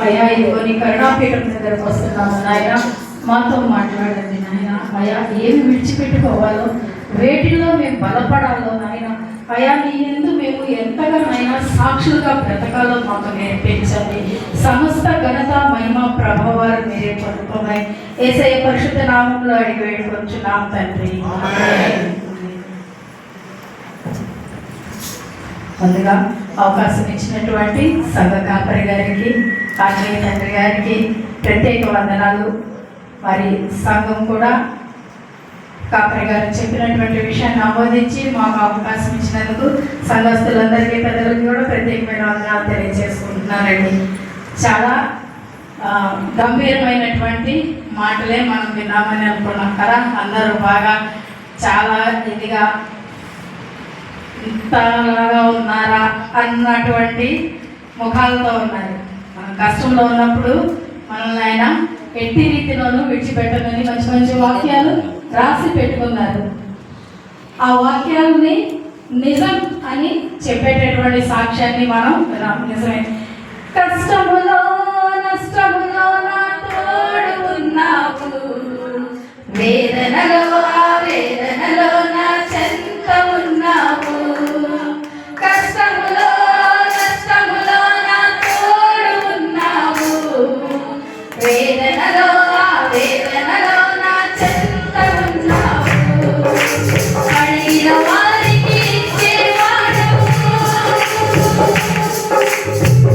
అయ్యా ఇదిగోని కరుణాపీఠం దగ్గరకు వస్తున్నాము నాయన, మాతో మాట్లాడండి నాయన. అయ్యా ఏమి విడిచిపెట్టుకోవాలో, వేటిల్లో మేము బలపడాలో నాయన, అయ్యా నీ యందు మేము ఎంతగా నాయన సాక్షులుగా బ్రతకాలో మాకు నేర్పించండి. సమస్త ఘనత మహిమ ప్రభావాలు మీరే పొందుకోమని యేసయ్య పరిశుద్ధ నామంలో అడిగి వేడుకొంచున్నాం తండ్రి. ముందుగా అవకాశం ఇచ్చినటువంటి సంఘ కాపరి గారికి, ఆంజనేయ తండ్రి గారికి ప్రత్యేక వందనాలు. మరి సంఘం కూడా కాపరి గారు చెప్పినటువంటి విషయాన్ని ఆమోదించి మాకు అవకాశం ఇచ్చినందుకు సంఘస్థులందరికీ, పెద్దలకి కూడా ప్రత్యేకమైన వందనాలు తెలియజేసుకుంటున్నారండి. చాలా గంభీరమైనటువంటి మాటలే మనం విన్నామని అనుకున్నాం కదా. అందరూ బాగా చాలా ఇదిగా ఇంతలాగా ఉన్నారా అన్నటువంటి ముఖాలతో ఉన్నారు. మనం కష్టంలో ఉన్నప్పుడు మనల్ని ఆయన ఎట్టి రీతిలోనూ విడిచిపెట్టనని మంచి మంచి వాక్యాలు రాసి పెట్టుకున్నారు. ఆ వాక్యాలని నిజం అని చెప్పేటటువంటి సాక్ష్యాన్ని మనం నిజమే. కష్టములో నష్టములో నా తోడు ఉన్నావు, వేదనలో ఆ వేదనలో నా చెంత ఉన్నావు, కష్టములో నష్టములో నా తోడు ఉన్నావు, వేదనలో ఆ వేదనలో నా చెంత ఉన్నావు, అడిగిన వారికి ఇచ్చేవాడవు,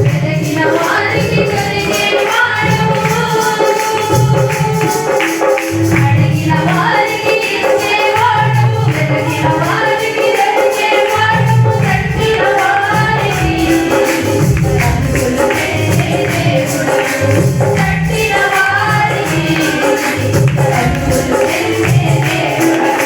వెతికిన వారికి దొరికేవాడవు, అడిగిన వారికి ఇచ్చేవాడవు, వెతికిన వారికి దొరికేవాడవు, తట్టిన వారికి తలుపులు తెరిచే దేవుడవు, తట్టిన వారికి తలుపులు తెరిచే దేవుడవు.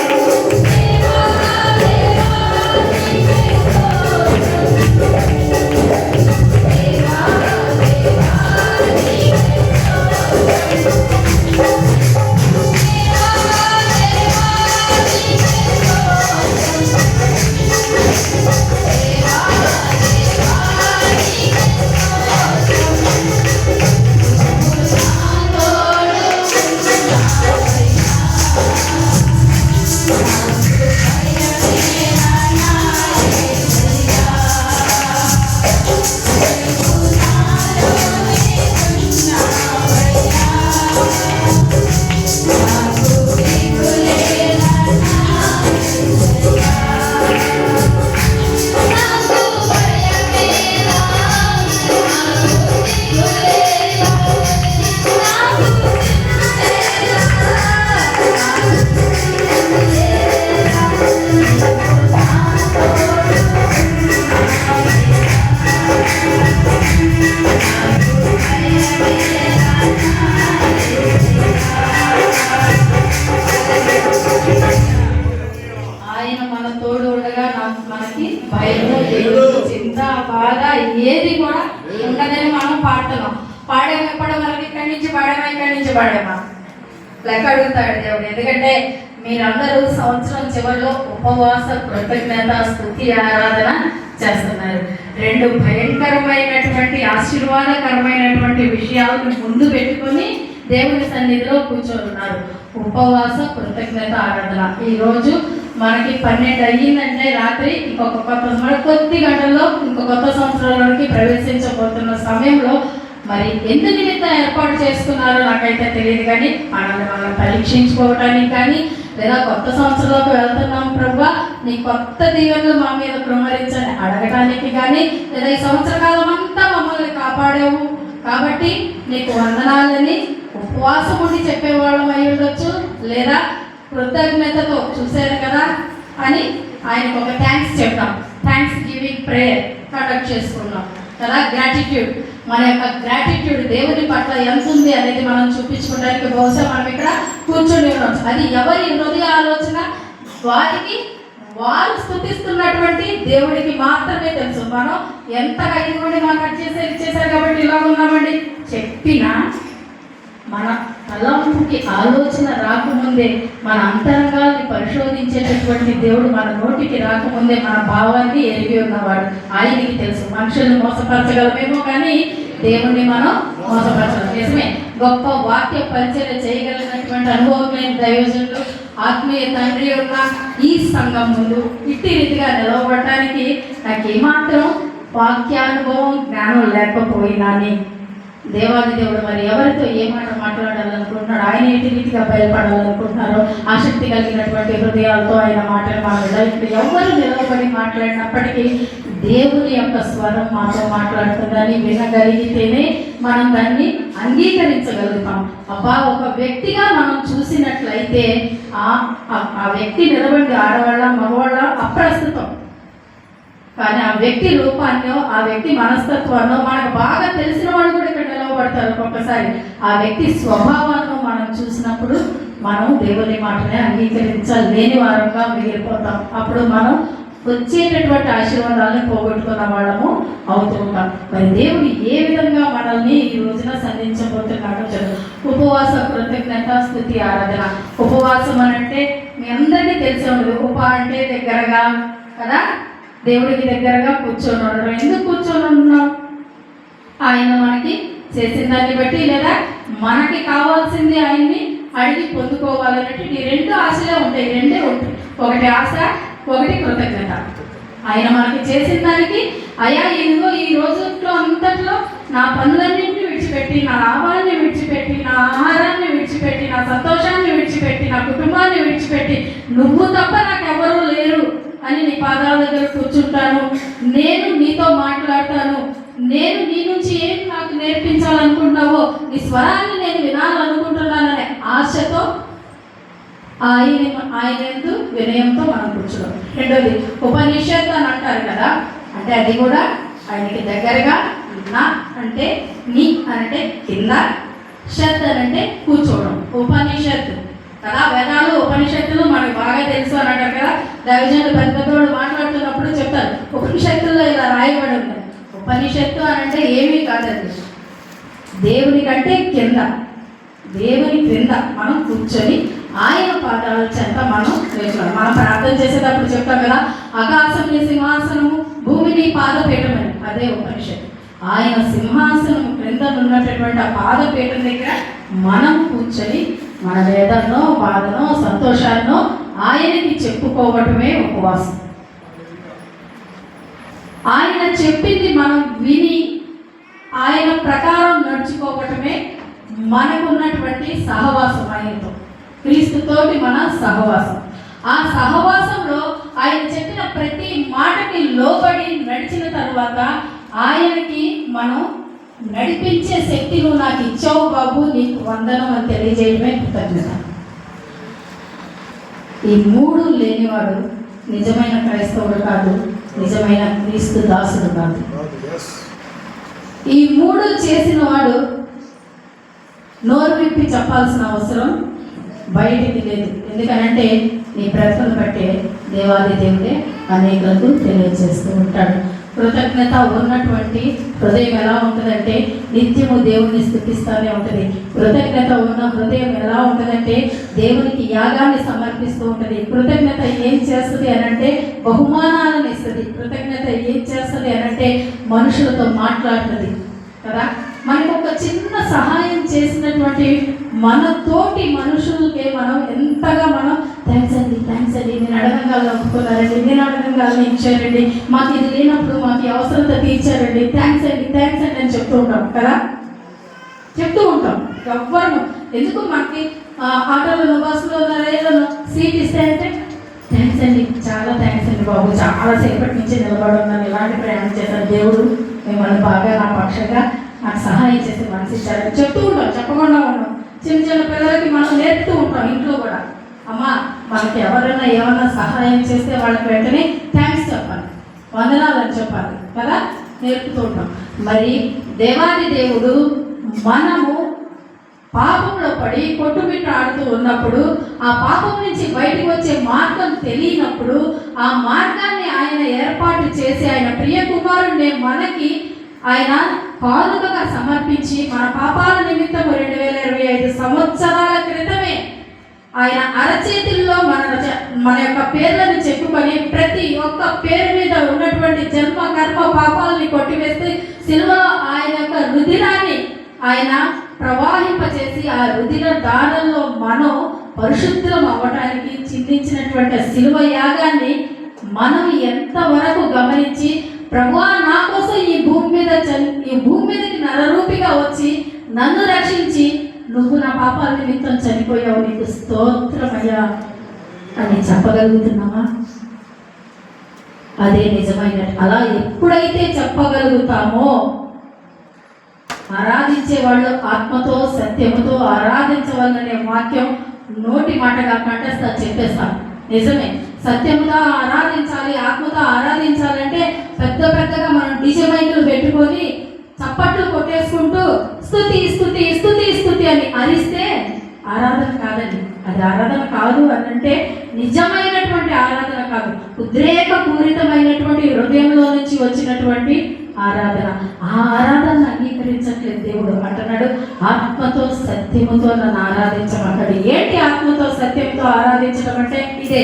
ఆయన మన తోడు ఉండగా మనకి భయం, చింత, బాధ ఏది కూడా ఉండదని మనం పాడుతున్నాం. పాడేమో ఎప్పుడు మనకి ఇక్కడి నుంచి పాడేమా లెక్క అడుగుతాడు దేవుడు. ఎందుకంటే మీరందరూ సంవత్సరం చివరిలో ఉపవాస కృతజ్ఞత స్తుతి ఆరాధన చేస్తున్నారు. రెండు భయంకరమైనటువంటి ఆశీర్వాదకరమైనటువంటి విషయాలను ముందు పెట్టుకొని దేవుని సన్నిధిలో కూర్చోనున్నారు. ఉపవాస కృతజ్ఞత ఆరాధన. ఈరోజు మనకి 12 అయ్యిందంటే రాత్రి ఇంకొక కొద్ది గంటల్లో ఇంకొక కొత్త సంవత్సరంలోకి ప్రవేశించబోతున్న సమయంలో మరి ఎందుకు నిమిత్తం ఏర్పాటు చేసుకున్నారో నాకైతే తెలియదు. కానీ మనం పరీక్షించుకోవటానికి కానీ, లేదా కొత్త సంవత్సరంలోకి వెళ్తున్నాం ప్రభువా నీ కొత్త దీవెనలు మా మీద కుమ్మరించని అడగటానికి కానీ, లేదా ఈ సంవత్సర కాలం అంతా మమ్మల్ని కాపాడేవు కాబట్టి నీకు వందనాలని ఉపవాసం ఉండి చెప్పేవాళ్ళం అయి ఉండొచ్చు, లేదా కృతజ్ఞతతో చూశారు కదా అని ఆయనకు ఒక థ్యాంక్స్ చెప్తాం. థ్యాంక్స్ గివింగ్ ప్రేయర్ కండక్ట్ చేసుకున్నాం కదా. గ్రాటిట్యూడ్, మన యొక్క గ్రాటిట్యూడ్ దేవుని పట్ల ఎంత ఉంది అనేది మనం చూపించుకోవడానికి బహుశా మనం ఇక్కడ కూర్చొని ఉండొచ్చు. అది ఎవరి హృదయ ఆలోచన వారికి వారు స్తుతిస్తున్నటువంటి దేవుడికి మాత్రమే తెలుసు. మనం ఎంతగా ఇదిగోండి మనం కట్ ఇచ్చేసారు కాబట్టి ఇలా ఉన్నామండి చెప్పినా మన తలంపుకి ఆలోచన రాకముందే, మన అంతరంగాల్ని పరిశోధించేటటువంటి దేవుడు మన నోటికి రాకముందే మన భావాన్ని ఎరిగి ఉన్నవాడు. ఆయనకి తెలుసు. మనుషుల్ని మోసపరచగలమేమో కానీ దేవుణ్ణి మనం మోసపరచడం. నిజమే, గొప్ప వాక్య పరిచర్య చేయగలిగినటువంటి అనుభవం లేని దైవజనులు, ఆత్మీయ తండ్రి ఉన్న ఈ సంఘం ముందు ఇట్టి రీతిగా నిలవబడటానికి నాకు ఏమాత్రం వాక్యానుభవం జ్ఞానం లేకపోయినాని దేవాది దేవుడు మరి ఎవరితో ఏ మాట మాట్లాడాలనుకుంటున్నాడు, ఆయన ఏ రీతిగా బయలుపడాలనుకుంటున్నారో ఆసక్తి కలిగినటువంటి హృదయాలతో ఆయన మాటలు మాట్లాడాలి. ఎవరు నిలబడి మాట్లాడినప్పటికీ దేవుని యొక్క స్వరం మాతో మాట్లాడుతుందని వినగలిగితేనే మనం దాన్ని అంగీకరించగలుగుతాం. అబ్బా, ఒక వ్యక్తిగా మనం చూసినట్లయితే ఆ వ్యక్తి నిలబడి ఆడవాళ్ళ మగవాళ్ళ అప్రస్తుతం, కానీ ఆ వ్యక్తి రూపాన్నో ఆ వ్యక్తి మనస్తత్వాన్నో మనకు బాగా తెలిసిన వాళ్ళు కూడా ఇక్కడ నిలవబడతారు. ఒక్కొక్కసారి ఆ వ్యక్తి స్వభావాన్ని మనం చూసినప్పుడు మనం దేవుని మాటనే అంగీకరించలేని వారంగా మిగిలిపోతాం. అప్పుడు మనం వచ్చేటటువంటి ఆశీర్వాదాలను పోగొట్టుకున్న వాళ్ళము అవుతూ ఉంటాం. మరి దేవుడు ఏ విధంగా మనల్ని ఈ రోజున సంధించబోతున్నాడో చదువు. ఉపవాస, కృతజ్ఞత, స్తుతి, ఆరాధన. ఉపవాసం అనంటే మీ అందరికీ తెలిసే ఉండదు. ఉప అంటే దగ్గరగా కదా, దేవుడికి దగ్గరగా కూర్చొని ఉండడం. ఎందుకు కూర్చొని ఉంటున్నాం? ఆయన మనకి చేసిన దాన్ని బట్టి, లేదా మనకి కావాల్సింది ఆయన్ని అడిగి పొందుకోవాలన్నట్టు ఈ రెండు ఆశలే ఉంటాయి. రెండే ఉంటాయి, ఒకటి ఆశ, ఒకటి కృతజ్ఞత. ఆయన మనకి చేసిన దానికి అయ్యా ఇదిగో ఈ రోజుల్లో అంతట్లో నా పనులన్నింటినీ విడిచిపెట్టి, నా లాభాన్ని విడిచిపెట్టి, నా ఆహారాన్ని విడిచిపెట్టి, నా సంతోషాన్ని విడిచిపెట్టి, నా కుటుంబాన్ని విడిచిపెట్టి, నువ్వు తప్ప నాకు ఎవరూ లేరు అని నీ పాదాల దగ్గర కూర్చుంటాను, నేను నీతో మాట్లాడతాను, నేను నీ నుంచి ఏం నాకు నేర్పించాలనుకుంటున్నావో నీ స్వరాన్ని నేను వినాలనుకుంటున్నాననే ఆశతో ఆయన ఎందు వినయంతో మనం కూర్చోడం. రెండోది ఉపనిషత్తు అని అంటారు కదా, అంటే అది కూడా ఆయనకి దగ్గరగా. నా అంటే నీ అంటే కింద, షత్ అంటే కూర్చోవడం. ఉపనిషత్తు కదా, వేదాలు ఉపనిషత్తులు మనకు బాగా తెలుసు అని అంటారు కదా. దైవజనులు పెద్దోడు మాట్లాడుతున్నప్పుడు చెప్తారు ఉపనిషత్తుల్లో ఇలా రాయబడి ఉంది. ఉపనిషత్తు అని అంటే ఏమీ కాదండి, దేవుని కంటే కింద, దేవుని క్రింద మనం కూర్చొని ఆయన పాదాల చెంత మనం వేసుకోవాలి. మనం ప్రార్థన చేసేటప్పుడు చెప్తాం కదా, ఆకాశం నీ సింహాసనము, భూమిని పాదపీఠమని. అదే ఉపనిషత్తు. ఆయన సింహాసనం క్రింద ఉన్నటువంటి ఆ పాదపీఠం దగ్గర మనం కూర్చొని మన వేదనో, బాధనో, సంతోషాన్నో ఆయనకి చెప్పుకోవటమే ఉపవాసం. ఆయన చెప్పింది మనం విని ఆయన ప్రకారం నడుచుకోవటమే మనకున్నటువంటి సహవాసం. ఆయనతో, క్రీస్తుతోటి మన సహవాసం. ఆ సహవాసంలో ఆయన చెప్పిన ప్రతి మాటకి లోబడి నడిచిన తర్వాత ఆయనకి మనం నడిపించే శక్తి నువ్వు నాకు ఇచ్చావు బాబు, నీకు వందనం అని తెలియజేయడమే కృతజ్ఞత. ఈ మూడు లేనివాడు నిజమైన క్రైస్తవుడు కాదు, నిజమైన క్రీస్తు దాసుడు కాదు. ఈ మూడు చేసిన వాడు నోరు విప్పి చెప్పాల్సిన అవసరం బయటికి లేదు. ఎందుకనంటే నీ బ్రతుకును బట్టే దేవాది దేవుడే అనేకులకు తెలియజేస్తూ ఉంటాడు. కృతజ్ఞత ఉన్నటువంటి హృదయం ఎలా ఉంటుందంటే నిత్యము దేవుని స్తుతిస్తూనే ఉంటుంది. కృతజ్ఞత ఉన్న హృదయం ఎలా ఉంటుందంటే దేవునికి యాగాన్ని సమర్పిస్తూ ఉంటుంది. కృతజ్ఞత ఏం చేస్తుంది అనంటే బహుమానాలను ఇస్తుంది. కృతజ్ఞత ఏం చేస్తుంది అనంటే మనుషులతో మాట్లాడుతుంది కదా. మనకు ఒక చిన్న సహాయం చేసినటువంటి మన తోటి మనుషులకే మనం ఎంతగా మనం థ్యాంక్స్ అండి, థ్యాంక్స్ అండి, నేను అడగంగాలను ఒప్పుకున్నారండి, నేను అడగంగాలను ఇచ్చారండి, మాకు ఇది లేనప్పుడు మాకు ఈ అవసరత తీర్చారండి, థ్యాంక్స్ అండి, థ్యాంక్స్ అండి అని చెప్తూ ఉంటాం కదా. చెప్తూ ఉంటాం. ఎవ్వరు ఎందుకు మనకి ఆటోలో, బస్సులో, రైలులో సీట్ ఇస్తే అంటే థ్యాంక్స్ అండి, చాలా థ్యాంక్స్ అండి బాబు, చాలా సేపటి నుంచి నిలబడున్నాను, ఇలాంటి ప్రయాణం చేశాను, దేవుడు మిమ్మల్ని బాగా నా పక్షంగా నాకు సహాయం చేసి మనసు ఇచ్చారని చెప్తూ ఉంటాం. చెప్పకుండా ఉంటాం. చిన్న చిన్న పిల్లలకి మనం నేర్పుతూ ఉంటాం ఇంట్లో కూడా. అమ్మా మనకి ఎవరైనా ఏమన్నా సహాయం చేస్తే వాళ్ళకి వెంటనే థ్యాంక్స్ చెప్పాలి, వందనాలని చెప్పాలి కదా, నేర్పుతూ ఉంటాం. మరి దేవాది దేవుడు మనము పాపంలో పడి కొట్టుమిట్ట ఆడుతూ ఉన్నప్పుడు, ఆ పాపం నుంచి బయటకు వచ్చే మార్గం తెలియనప్పుడు, ఆ మార్గాన్ని ఆయన ఏర్పాటు చేసి ఆయన ప్రియ కుమారుడిని మనకి ఆయన కానుకగా సమర్పించి మన పాపాల నిమిత్తము 2025 సంవత్సరాల క్రితమే ఆయన అరచేతుల్లో మన యొక్క పేర్లను చెప్పుకొని ప్రతి ఒక్క పేరు మీద ఉన్నటువంటి జన్మ కర్మ పాపాలని కొట్టివేస్తే సిలువలో ఆయన యొక్క రుధిరాన్ని ఆయన ప్రవాహింపచేసి ఆ రుధిర దారంలో మనం పరిశుద్ధం అవ్వడానికి చిందించినటువంటి సిలువ యాగాన్ని మనం ఎంతవరకు గమనించి, ప్రభువా నా కోసం ఈ భూమి మీదకి నరరూపిగా వచ్చి నన్ను రక్షించి నువ్వు నా పాపాల నిమిత్తం చనిపోయావు, నీకు స్తోత్రమయ్యా అని చెప్పగలుగుతున్నావా? అదే నిజమైన. అలా ఎప్పుడైతే చెప్పగలుగుతామో ఆరాధించే వాళ్ళు ఆత్మతో సత్యముతో ఆరాధించవాలనే వాక్యం నోటి మాటగా కంటస్తా చెప్పేస్తాం. నిజమే, సత్యముగా ఆరాధించాలి, ఆత్మతో ఆరాధించాలంటే పెద్దగా మనం డీజే మైకులు పెట్టుకొని చప్పట్లు కొట్టేసుకుంటూ స్తుతి స్తుతి స్తుతి స్తుతి అని అరిస్తే ఆరాధన కాదండి. అది ఆరాధన కాదు అని అంటే నిజమైనటువంటి ఆరాధన కాదు, ఉద్రేకపూరితమైనటువంటి హృదయంలో నుంచి వచ్చినటువంటి ఆరాధన. ఆ ఆరాధన అంగీకరించట్లేదు దేవుడు. అంటున్నాడు ఆత్మతో సత్యముతో నన్ను ఆరాధించమంటాడు. ఏంటి ఆత్మతో సత్యంతో ఆరాధించడం అంటే ఇదే,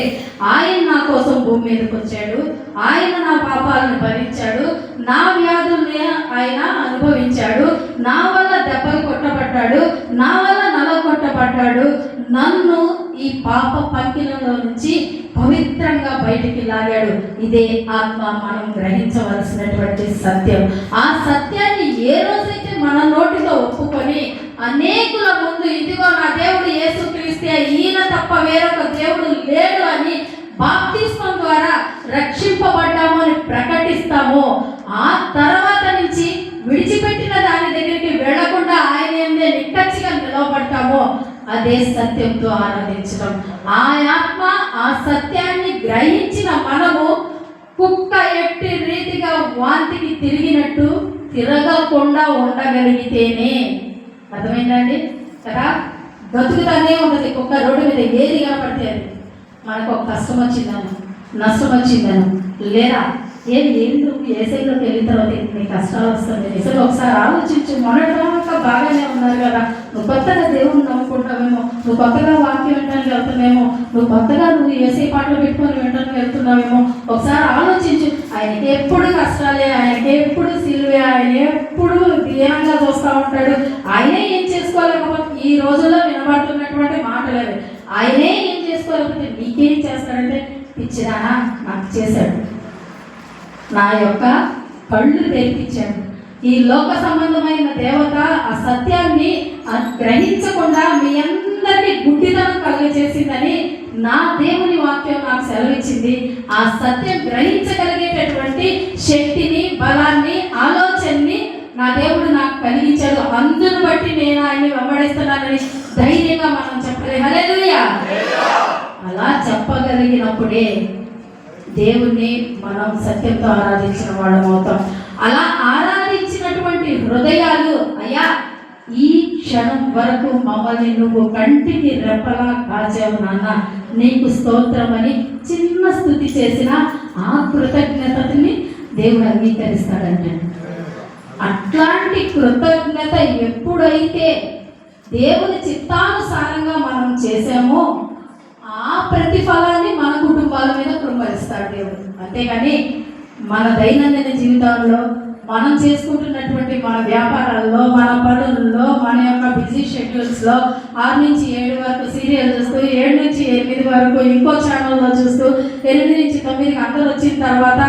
ఆయన నా కోసం భూమి మీదకి వచ్చాడు, ఆయన నా పాపాలను భరించాడు, నా వ్యాధుల్ని ఆయన అనుభవించాడు, నా వల్ల దెబ్బలు కొట్టబడ్డాడు, నా వల్ల నలగొట్టబడ్డాడు, నన్ను ఈ పాప పంకిలలో నుంచి పవిత్రంగా బయటికి లాగాడు. ఇదే ఆత్మ మనం గ్రహించవలసినటువంటి సత్యం. ఆ సత్యాన్ని ఏ రోజైతే మన నోటితో ఒప్పుకొని అనేకుల ముందు ఇదిగో నా దేవుడు యేసుక్రీస్తే, ఈయన తప్ప వేరొక దేవుడు లేడు అని బాప్తిస్మం ద్వారా రక్షింపబడ్డాము అని ప్రకటిస్తామో, ఆ తర్వాత నుంచి విడిచిపెట్టిన దాని దగ్గరికి వెళ్లకుండా ఆయన ఏందే నిక్కచ్చిగా నిలవబడతామో అదే సత్యంతో ఆరాధించడం. ఆ ఆత్మ ఆ సత్యాన్ని గ్రహించిన మనము కుక్క ఎట్టి రీతిగా వాంతికి తిరిగినట్టు తిరగకుండా ఉండగలిగితేనే, అర్థమైందండి కదా, బతుకుతానే ఉంటుంది కుక్క. రోడ్డు మీద ఏది కనపడితే అది, మనకు ఒక కష్టం వచ్చిందను, నష్టం వచ్చిందను, లేదా ఏం నువ్వు ఏసైలోకి వెళ్ళిన తర్వాత నీ కష్టాలు వస్తుంది. అసలు ఒకసారి ఆలోచించు. మొన్నటిదాకా బాగానే ఉన్నారు కదా, నువ్వు కొత్తగా దేవుని నమ్ముకుంటావేమో, నువ్వు కొత్తగా వాక్యం వినడానికి వెళ్తున్నావేమో, నువ్వు ఏసై పాటలు పెట్టుకొని వినడానికి వెళ్తున్నావేమో. ఒకసారి ఆలోచించు. ఆయనకి ఎప్పుడు కష్టాలే, ఆయనకి ఎప్పుడు సిలువే, ఆయన ఎప్పుడు దీనంగా చూస్తూ ఉంటాడు. ఆయనే ఏం చేసుకోలేకపోతే ఈ రోజుల్లో వినబడుతున్నటువంటి మాటలేదు. ఆయనే ఏం చేసుకోలేకపోతే నీకేం చేస్తాడంటే, పిచ్చిదానా నాకు చేశాడు, నా యొక్క కళ్ళు తెరిపించాడు. ఈ లోక సంబంధమైన దేవత ఆ సత్యాన్ని గ్రహించకుండా మీ అందరికీ గుడ్డితనం కలుగజేసిందని నా దేవుని వాక్యం నాకు సెలవిచ్చింది. ఆ సత్యం గ్రహించగలిగేటటువంటి శక్తిని, బలాన్ని, ఆలోచనని నా దేవుడు నాకు కలిగించాడు. అందును బట్టి నేను ఆయన్ని వెంబడిస్తున్నానని ధైర్యంగా మనం చెప్పలేదు. హల్లెలూయా. అలా చెప్పగలిగినప్పుడే దేవుణ్ణి మనం సత్యంతో ఆరాధించిన వాళ్ళం అవుతాం. అలా ఆరాధించినటువంటి హృదయాలు, అయ్యా ఈ క్షణం వరకు మమ్మల్ని నువ్వు కంటికి రెప్పలా కాచావు నాన్న, నీకు స్తోత్రమని చిన్న స్తుతి చేసిన ఆ కృతజ్ఞతని దేవుడు అంగీకరిస్తాడంటే, అట్లాంటి కృతజ్ఞత ఎప్పుడైతే దేవుని చిత్తానుసారంగా మనం చేసామో ఆ ప్రతిఫలాన్ని మన కుటుంబాల మీద కుమ్మరిస్తాడు దేవుడు. అంతేగాని మన దైనందిన జీవితాల్లో మనం చేసుకుంటున్నటువంటి మన వ్యాపారాల్లో, మన పనుల్లో, మన యొక్క బిజీ షెడ్యూల్స్లో 6 నుంచి 7 వరకు సీరియల్ చూస్తూ, 7 నుంచి 8 వరకు ఇంకో ఛానల్లో చూస్తూ, 8 నుంచి 9కి అందరూ వచ్చిన తర్వాత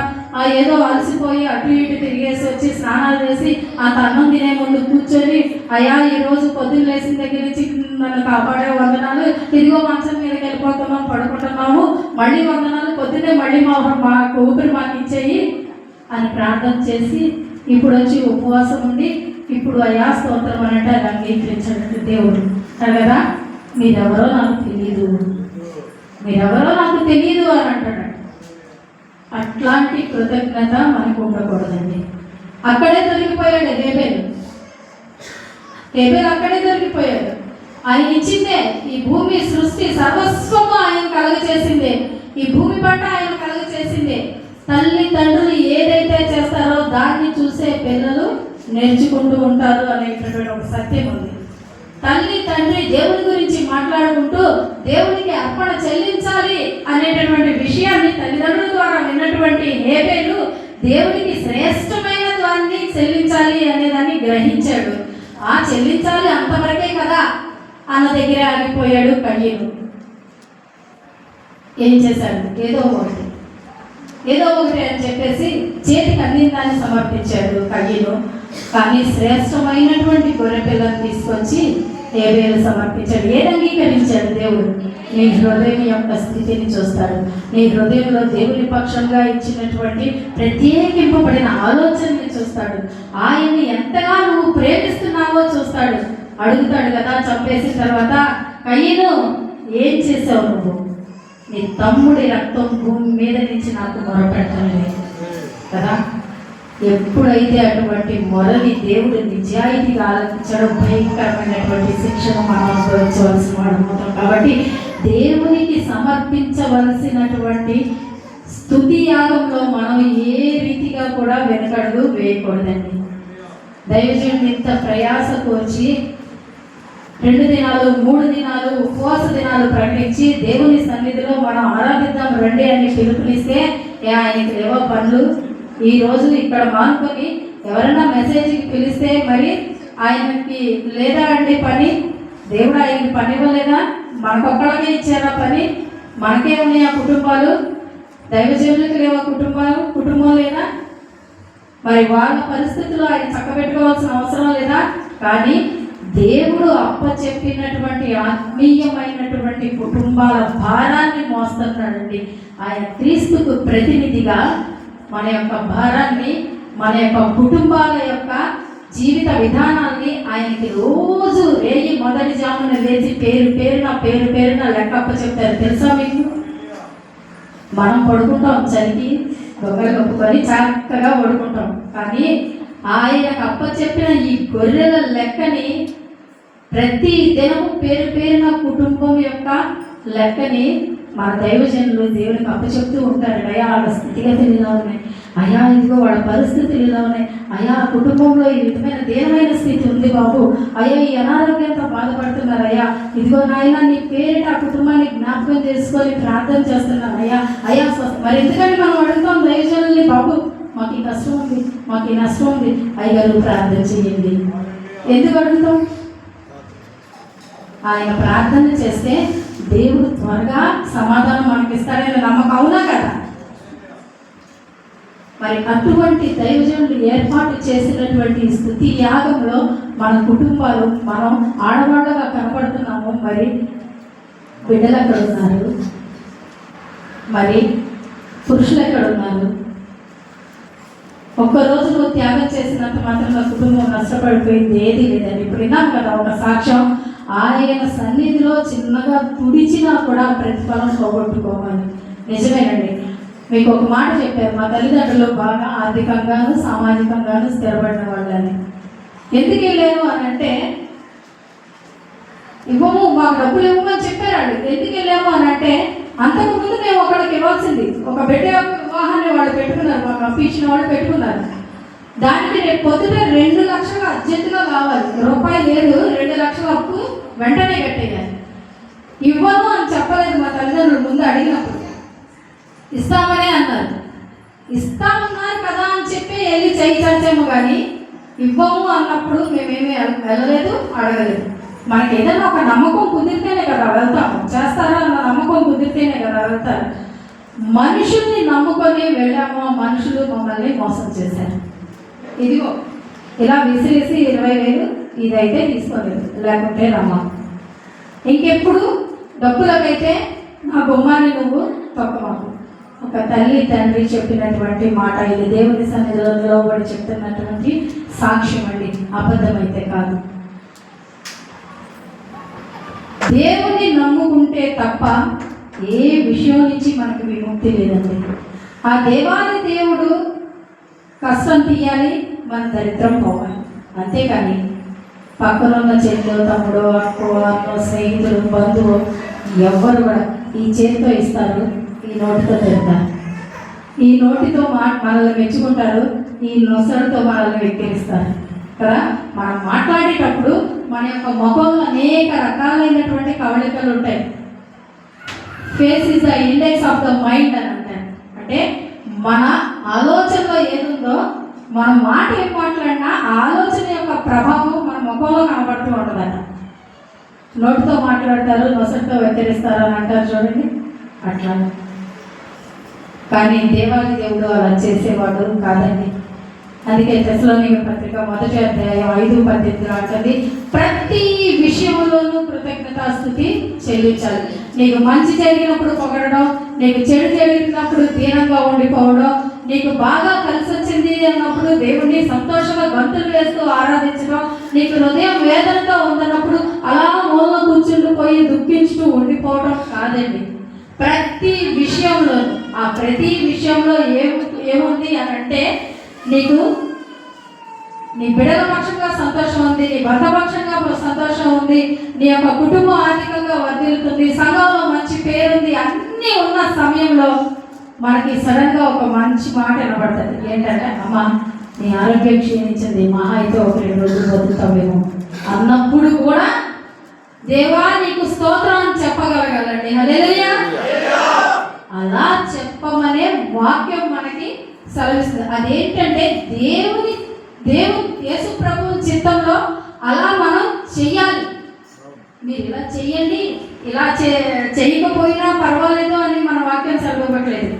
ఏదో అలసిపోయి అటు ఇటు తిరిగేసి వచ్చి స్నానాలు చేసి ఆ అన్నం తినే ముందు కూర్చొని, అయ్యా ఈరోజు పొద్దున్న లేచిన దగ్గర నుంచి నన్ను కాపాడే వందనాలు, ఇదిగో మంచం మీదకి వెళ్ళిపోతున్నాం, పడుకుంటున్నాము, మళ్ళీ వందనాలు, పొద్దున్నే మళ్ళీ మాకు ఊపిరి మాకు ఇచ్చేయి అని ప్రార్థన చేసి ఇప్పుడు వచ్చి ఉపవాసం ఉండి ఇప్పుడు అయ్యా స్తోత్రం అనంటే అది అంగీకరించినట్టు దేవుడు కదా. మీరెవరో నాకు తెలియదు అని అంటాడు. అట్లాంటి కృతజ్ఞత మనకు ఉండకూడదండి. అక్కడే దొరికిపోయాడు హేబేలు అక్కడే దొరికిపోయాడు. ఆయన ఇచ్చిందే ఈ భూమి, సృష్టి సర్వస్వము ఆయన కలుగచేసిందే, ఈ భూమి పట్ల ఆయన కలుగచేసిందే. తల్లి తండ్రులు ఏదైతే చేస్తారో దాన్ని చూసే పిల్లలు నేర్చుకుంటూ ఉంటారు అనేటటువంటి ఒక సత్యం ఉంది. తల్లి తండ్రి దేవుని గురించి మాట్లాడుకుంటూ దేవునికి అర్పణ చెల్లించాలి అనేటటువంటి విషయాన్ని తల్లిదండ్రుల ద్వారా విన్నటువంటి హేబేలు దేవునికి శ్రేష్టమైన దాన్ని చెల్లించాలి అనేదాన్ని గ్రహించాడు. చెల్లించాలి అంతవరకే కదా అన్న దగ్గర ఆగిపోయాడు కయ్యను. ఏం చేశాడు? ఏదో ఒకటి అని చెప్పేసి చేతికి అందిన దాన్ని సమర్పించాడు కయ్యను. కానీ శ్రేష్టమైనటువంటి గొర్రె పిల్లను తీసుకొచ్చి హేబేలు సమర్పించాడు. ఏది అంగీకరించాడు? దేవుడు నీ హృదయం యొక్క స్థితిని చూస్తాడు. నీ హృదయంలో దేవుని పక్షంగా ఇచ్చినటువంటి ప్రత్యేకింపబడిన ఆలోచనని చూస్తాడు. ఆయన్ని ఎంతగా నువ్వు ప్రేమిస్తున్నావో చూస్తాడు. అడుగుతాడు కదా చంపేసిన తర్వాత, కయ్యను ఏం చేసావు నువ్వు? నీ తమ్ముడి రక్తం భూమి మీద నుంచి నాకు మొరపెట్టలేదు కదా. ఎప్పుడైతే అటువంటి మొరని దేవుడు నిజాయితీగా ఆలోచించాడో భయంకరమైనటువంటి శిక్షను మనం అనుభవించవలసిన వాడు అవుతాం. కాబట్టి దేవునికి సమర్పించవలసినటువంటి స్తుతి యాగంలో మనం ఏ రీతిగా కూడా వెనకడుగు వేయకూడదండి. దైవజనుడు ఇంత ప్రయాస కోర్చి 2 దినాలు 3 దినాలు ఉపవాస దినాలు ప్రకటించి దేవుని సన్నిధిలో మనం ఆరాధిద్దాం రండి అని పిలుపునిస్తే ఆయనకి లేవో పనులు. ఈరోజు ఇక్కడ మానుకొని ఎవరైనా మెసేజ్కి పిలిస్తే మరి ఆయనకి లేదా అండి పని? దేవుడు ఆయనకి పని ఇవ్వలేదా? మనకొక్కడికే ఇచ్చారా పని? మనకే ఉన్నాయా కుటుంబాలు? దైవజనులకు లేవా కుటుంబం లేదా? మరి వాళ్ళ పరిస్థితుల్లో ఆయన చక్కబెట్టుకోవాల్సిన అవసరం లేదా? కానీ దేవుడు అప్పచెప్పినటువంటి ఆత్మీయమైనటువంటి కుటుంబాల భారాన్ని మోస్తున్నాడండి. ఆయన క్రీస్తుకు ప్రతినిధిగా మన యొక్క భారాన్ని, మన యొక్క కుటుంబాల యొక్క జీవిత విధానాన్ని ఆయనకి రోజు రేయి మొదటి జామున లేచి పేరున లెక్కప్ప చెప్తారు. తెలుసా మీకు? మనం పడుకుంటాం చలికి దొంగలు కప్పుకొని చక్కగా పడుకుంటాం. కానీ ఆయనకు అప్ప చెప్పిన ఈ గొర్రెల లెక్కని ప్రతి దినము పేరున కుటుంబం యొక్క లెక్కని మన దైవజనులు దేవునికి అప్పచెప్తూ ఉంటారు. అయ్యా వాళ్ళ స్థితిగతులు ఇలా ఉన్నాయి, అయ్యా ఇదిగో వాళ్ళ పరిస్థితులు ఇలా ఉన్నాయి, అయ్యా కుటుంబంలో ఈ విధమైన దేనమైన స్థితి ఉంది బాబు, అయ్యా ఈ అనారోగ్యంతో బాధపడుతున్నారు, అయ్యా ఇదిగో నాయన నీ పేరిట ఆ కుటుంబాన్ని జ్ఞాపకం చేసుకొని ప్రార్థన చేస్తున్నాను అయ్యా మరి ఎందుకంటే మనం అడుగుతాం దైవజనుల్ని, బాబు మాకు ఈ కష్టం ఉంది, మాకు ఈ నష్టం ఉంది, అయ్యగారు ప్రార్థన చేయండి. ఎందుకు అడుగుతాం? ఆయన ప్రార్థన చేస్తే దేవుడు త్వరగా సమాధానం మనకి ఇస్తాడనే నమ్మకం అవునా కదా? మరి అటువంటి దైవజనులు ఏర్పాటు చేసినటువంటి స్తుతి యాగంలో మన కుటుంబాలు మనం ఆడవాళ్ళగా కనపడుతున్నాము. మరి బిడ్డలు ఎక్కడ ఉన్నారు? మరి పురుషులు ఎక్కడ ఉన్నారు? ఒక్కరోజు నువ్వు త్యాగం చేసినంత మాత్రం నా కుటుంబం నష్టపడిపోయింది ఏది లేదండి. ఇప్పుడు విన్నాం కదా ఒక సాక్ష్యం, ఆయన సన్నిధిలో చిన్నగా తుడిచినా కూడా ప్రతిఫలం పోగొట్టుకోవాలి. నిజమేనండి. మీకు ఒక మాట చెప్పారు, మా తల్లిదండ్రులు బాగా ఆర్థికంగాను సామాజికంగాను స్థిరపడిన వాళ్ళని. ఎందుకు వెళ్ళాను అని అంటే, ఇవ్వము మాకు డబ్బులు ఇవ్వమని చెప్పారు వాళ్ళు. ఎందుకు వెళ్ళాము అని అంటే, అంతకుముందు మేము ఒకళ్ళకి ఇవ్వాల్సింది ఒక బిడ్డ వివాహాన్ని వాళ్ళు పెట్టుకున్నారు, మాకు అప్పు ఇచ్చిన వాళ్ళు పెట్టుకున్నారు. దానికి రేపు పొద్దున 2 లక్షలు అర్జెంటుగా కావాలి, రూపాయి లేదు, 2 లక్షల అప్పు వెంటనే కట్టేయాలి. ఇవ్వను అని చెప్పలేదు మా తల్లిదండ్రులు. ముందు అడిగినప్పుడు ఇస్తామనే అన్నారు. ఇస్తామన్నారు కదా అని చెప్పి వెళ్ళి చేయి చాచాము, కానీ ఇవ్వము అన్నప్పుడు మేమేమీ వెళ్ళలేదు, అడగలేదు. మనకి ఏదైనా ఒక నమ్మకం కుదిరితేనే కదా వెళ్తాము, చేస్తారా అన్న నమ్మకం కుదిరితేనే కదా వెళ్తారు. మనుషుల్ని నమ్ముకొని వెళ్ళాము, మనుషులు మమ్మల్ని మోసం చేశారు. ఇదిగో ఇలా విసిరేసి 20,000 ఇదైతే తీసుకోలేదు, లేకుంటే రమ్మా. ఇంకెప్పుడు డబ్బులకైతే నా బొమ్మాన్ని నువ్వు తొక్కమాకు. ఒక తల్లి తండ్రి చెప్పినటువంటి మాట ఇది. దేవుని సన్నిధిలో నిలబడి చెప్తున్నటువంటి సాక్ష్యం అండి, అబద్ధమైతే కాదు. దేవుని నమ్ముకుంటే తప్ప ఏ విషయం నుంచి మనకు విముక్తి లేదండి. ఆ దేవాది దేవుడు కష్టం తీయాలి, మన దరిద్రం పోవాలి. అంతేకాని పక్కన ఉన్న చెల్లి తమ్ముడు అక్కో అన్నో స్నేహితులు బంధువు ఎవ్వరు కూడా ఈ చేతితో ఇస్తారు, ఈ నోటితో తిడతారు, ఈ నోటితో మనల్ని మెచ్చుకుంటారు, ఈ నొసడితో మనల్ని వెక్కిరిస్తారు కదా. మనం మాట్లాడేటప్పుడు మన యొక్క ముఖంలో అనేక రకాలైనటువంటి కవళికలు ఉంటాయి. Face is the index of the mind అని అంటారు. అంటే మన ఆలోచనలో ఏదుందో మనం మాట ఏం మాట్లాడినా ఆలోచన యొక్క ప్రభావం మన ముఖంలో కనబడుతూ ఉంటుందట. నోటితో మాట్లాడతారు, నొసటితో వెక్కిరిస్తారు అని అంటారు చూడండి, అట్లా. కానీ దేవాది దేవుడు అలా చేసేవాడు కాదండి. అందుకే తెస్సలోనికీ పత్రిక 1వ అధ్యాయం 5:18 అంటుంది, ప్రతి విషయంలోనూ కృతజ్ఞతాస్తుతి చెల్లించాలి. నీకు మంచి జరిగినప్పుడు పొగడడం, నీకు చెడు జరిగినప్పుడు దీనంగా ఉండిపోవడం, నీకు బాగా కలిసి వచ్చింది అన్నప్పుడు దేవుణ్ణి సంతోషంగా గంతులు వేస్తూ ఆరాధించడం, నీకు హృదయం వేదనతో ఉందన్నప్పుడు అలా మూలలో కూర్చుండిపోయి దుఃఖించుతూ ఉండిపోవడం కాదండి. ప్రతి విషయంలో, ఆ ప్రతి విషయంలో ఏముంది అని అంటే, నీకు నీ బిడ్డల పక్షంగా సంతోషం ఉంది, నీ భర్త పక్షంగా సంతోషం ఉంది, నీ యొక్క కుటుంబం ఆర్థికంగా వర్ధిల్లుతుంది, సంఘంలో మంచి పేరుంది. అన్నీ ఉన్న సమయంలో మనకి సడన్గా ఒక మంచి మాట వినబడుతుంది. ఏంటంటే, అమ్మ నీ ఆరోగ్యం క్షీణించింది, మహా అయితే ఒక 2 రోజులు బతుకుతావేమో అన్నప్పుడు కూడా దేవా నీకు స్తోత్రం అని చెప్పగలగాలండి. హల్లెలూయా. అలా చెప్పమనే వాక్యం మనకి సెలవిస్తుంది. అదేంటంటే దేవుడు యేసు ప్రభువు చిత్తంలో అలా మనం చెయ్యాలి. మీరు ఇలా చెయ్యండి, ఇలా చేయకపోయినా పర్వాలేదు అని మన వాక్యం సెలవివ్వట్లేదు.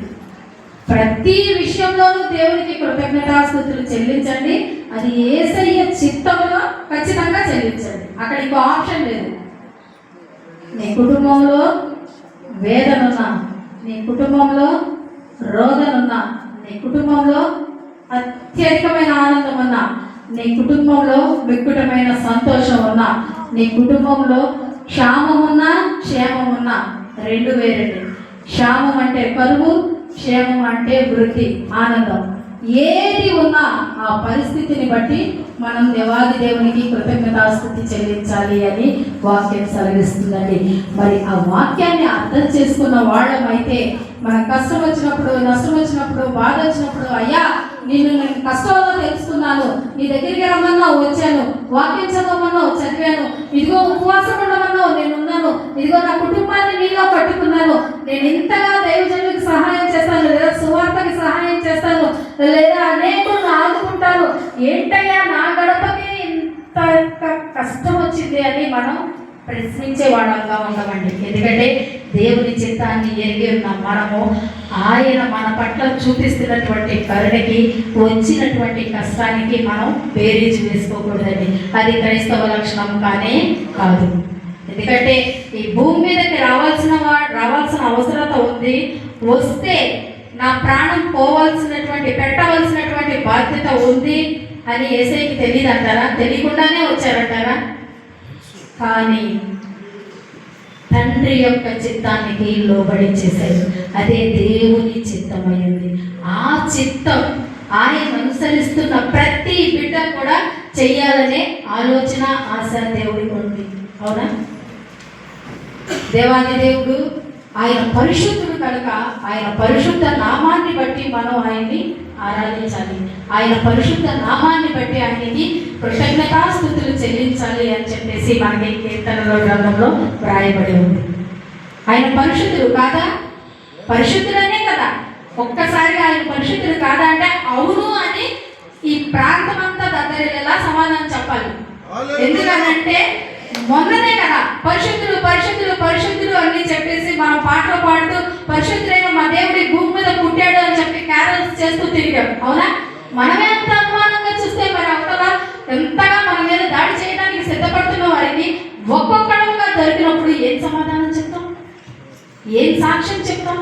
ప్రతి విషయంలోనూ దేవునికి కృతజ్ఞతాస్తుతులు చెల్లించండి. అది యేసయ్య చిత్తంలో ఖచ్చితంగా చెల్లించండి. అక్కడ ఇంకో ఆప్షన్ లేదు. నీ కుటుంబంలో వేదనున్నా, నీ కుటుంబంలో రోదనున్నా, నీ కుటుంబంలో అత్యధికమైన ఆనందం ఉన్నా, నీ కుటుంబంలో వికృతమైన సంతోషం ఉన్నా, నీ కుటుంబంలో క్షామం ఉన్నా క్షేమం ఉన్నా, 2 వేరండి. క్షామం అంటే కరువు, క్షేమం అంటే వృద్ధి, ఆనందం. ఏది ఉన్నా ఆ పరిస్థితిని బట్టి మనం దేవాది దేవునికి కృతజ్ఞతాస్తుతి చెల్లించాలి అని వాక్యం సెలవిస్తుందండి. మరి ఆ వాక్యాన్ని అర్థం చేసుకున్న వాళ్ళమైతే మన కష్టం వచ్చినప్పుడు, నష్టం వచ్చినప్పుడు, బాధ వచ్చినప్పుడు, అయ్యా నేను కష్టంలో తెలుసుకున్నాను, నీ దగ్గరికి రమ్మన్నావు వచ్చాను, వాక్యం చదవమన్నావు చదివాను, ఇదిగో ఉపవాసం ఉండమన్నావు నేనున్నాను, ఇదిగో నా కుటుంబాన్ని నీలో పట్టుకున్నాను, నేను ఇంతగా దైవజనులకు సహాయం చేస్తాను, లేదా సువార్తకి సహాయం చేస్తాను, లేదా అనేకులను ఆదుకుంటాను, ఏంటయ్యా నా గడపకి ఇంత కష్టం వచ్చింది అని మనం ప్రశ్నించే వాళ్ళంగా ఉండమండి. ఎందుకంటే దేవుని చిత్తాన్ని ఎరిగి ఉన్న మనము ఆయన మన పట్ల చూపిస్తున్నటువంటి కరుణకి, వచ్చినటువంటి కష్టానికి మనం బేరీజు వేసుకోకూడదండి. అది క్రైస్తవ లక్షణం కానే కాదు. ఎందుకంటే ఈ భూమి మీదకి రావాల్సిన అవసరత ఉంది. వస్తే నా ప్రాణం పెట్టవలసినటువంటి బాధ్యత ఉంది అని యేసయ్యకి తెలియదు అంటారా? తెలియకుండానే వచ్చారంటారా? కానీ తండ్రి యొక్క చిత్తానికి లోబడి చేశారు. అదే దేవుని చిత్తమైంది. ఆ చిత్తం ఆయన అనుసరిస్తున్న ప్రతి బిడ్డ కూడా చెయ్యాలనే ఆలోచన, ఆశ దేవుడికి ఉంది. అవునా? దేవాది దేవుడు ఆయన పరిశుద్ధుడు కనుక ఆయన పరిశుద్ధ నామాన్ని బట్టి మనం ఆయన్ని ఆరాధించాలి. ఆయన పరిశుద్ధ నామాన్ని బట్టి ఆయనకి కృతజ్ఞతాస్తుతులు చెల్లించాలి అని చెప్పేసి మనకి కీర్తనలో గ్రంథంలో వ్రాయబడి ఉంది. ఆయన పరిశుద్ధుడు కాదా? పరిశుద్ధుడనే కదా. ఒక్కసారి ఆయన పరిశుద్ధుడు కాదా అంటే అవును అని ఈ ప్రాంతం అంతా దద్దరిల్లేలా సమాధానం చెప్పాలి. ఎందుకనంటే మొన్ననే కదా పరిశుద్ధుడు పరిశుద్ధుడు పరిశుద్ధుడు అని చెప్పేసి మనం పాటలు పాడుతూ పరిశుద్ధుడైన మా దేవుడి భూమి మీద పుట్టాడు అని చెప్పి క్యారల్స్ చేస్తూ తిరిగాం. అవునా? మనమే అంత అనుమానంగా చూస్తే మరి అవతల ఎంతగా మన మీద దాడి చేయడానికి సిద్ధపడుతున్న వారికి ఒక్కొక్కడుగా దొరికినప్పుడు ఏం సమాధానం చెప్తాం? ఏం సాక్ష్యం చెప్తాం?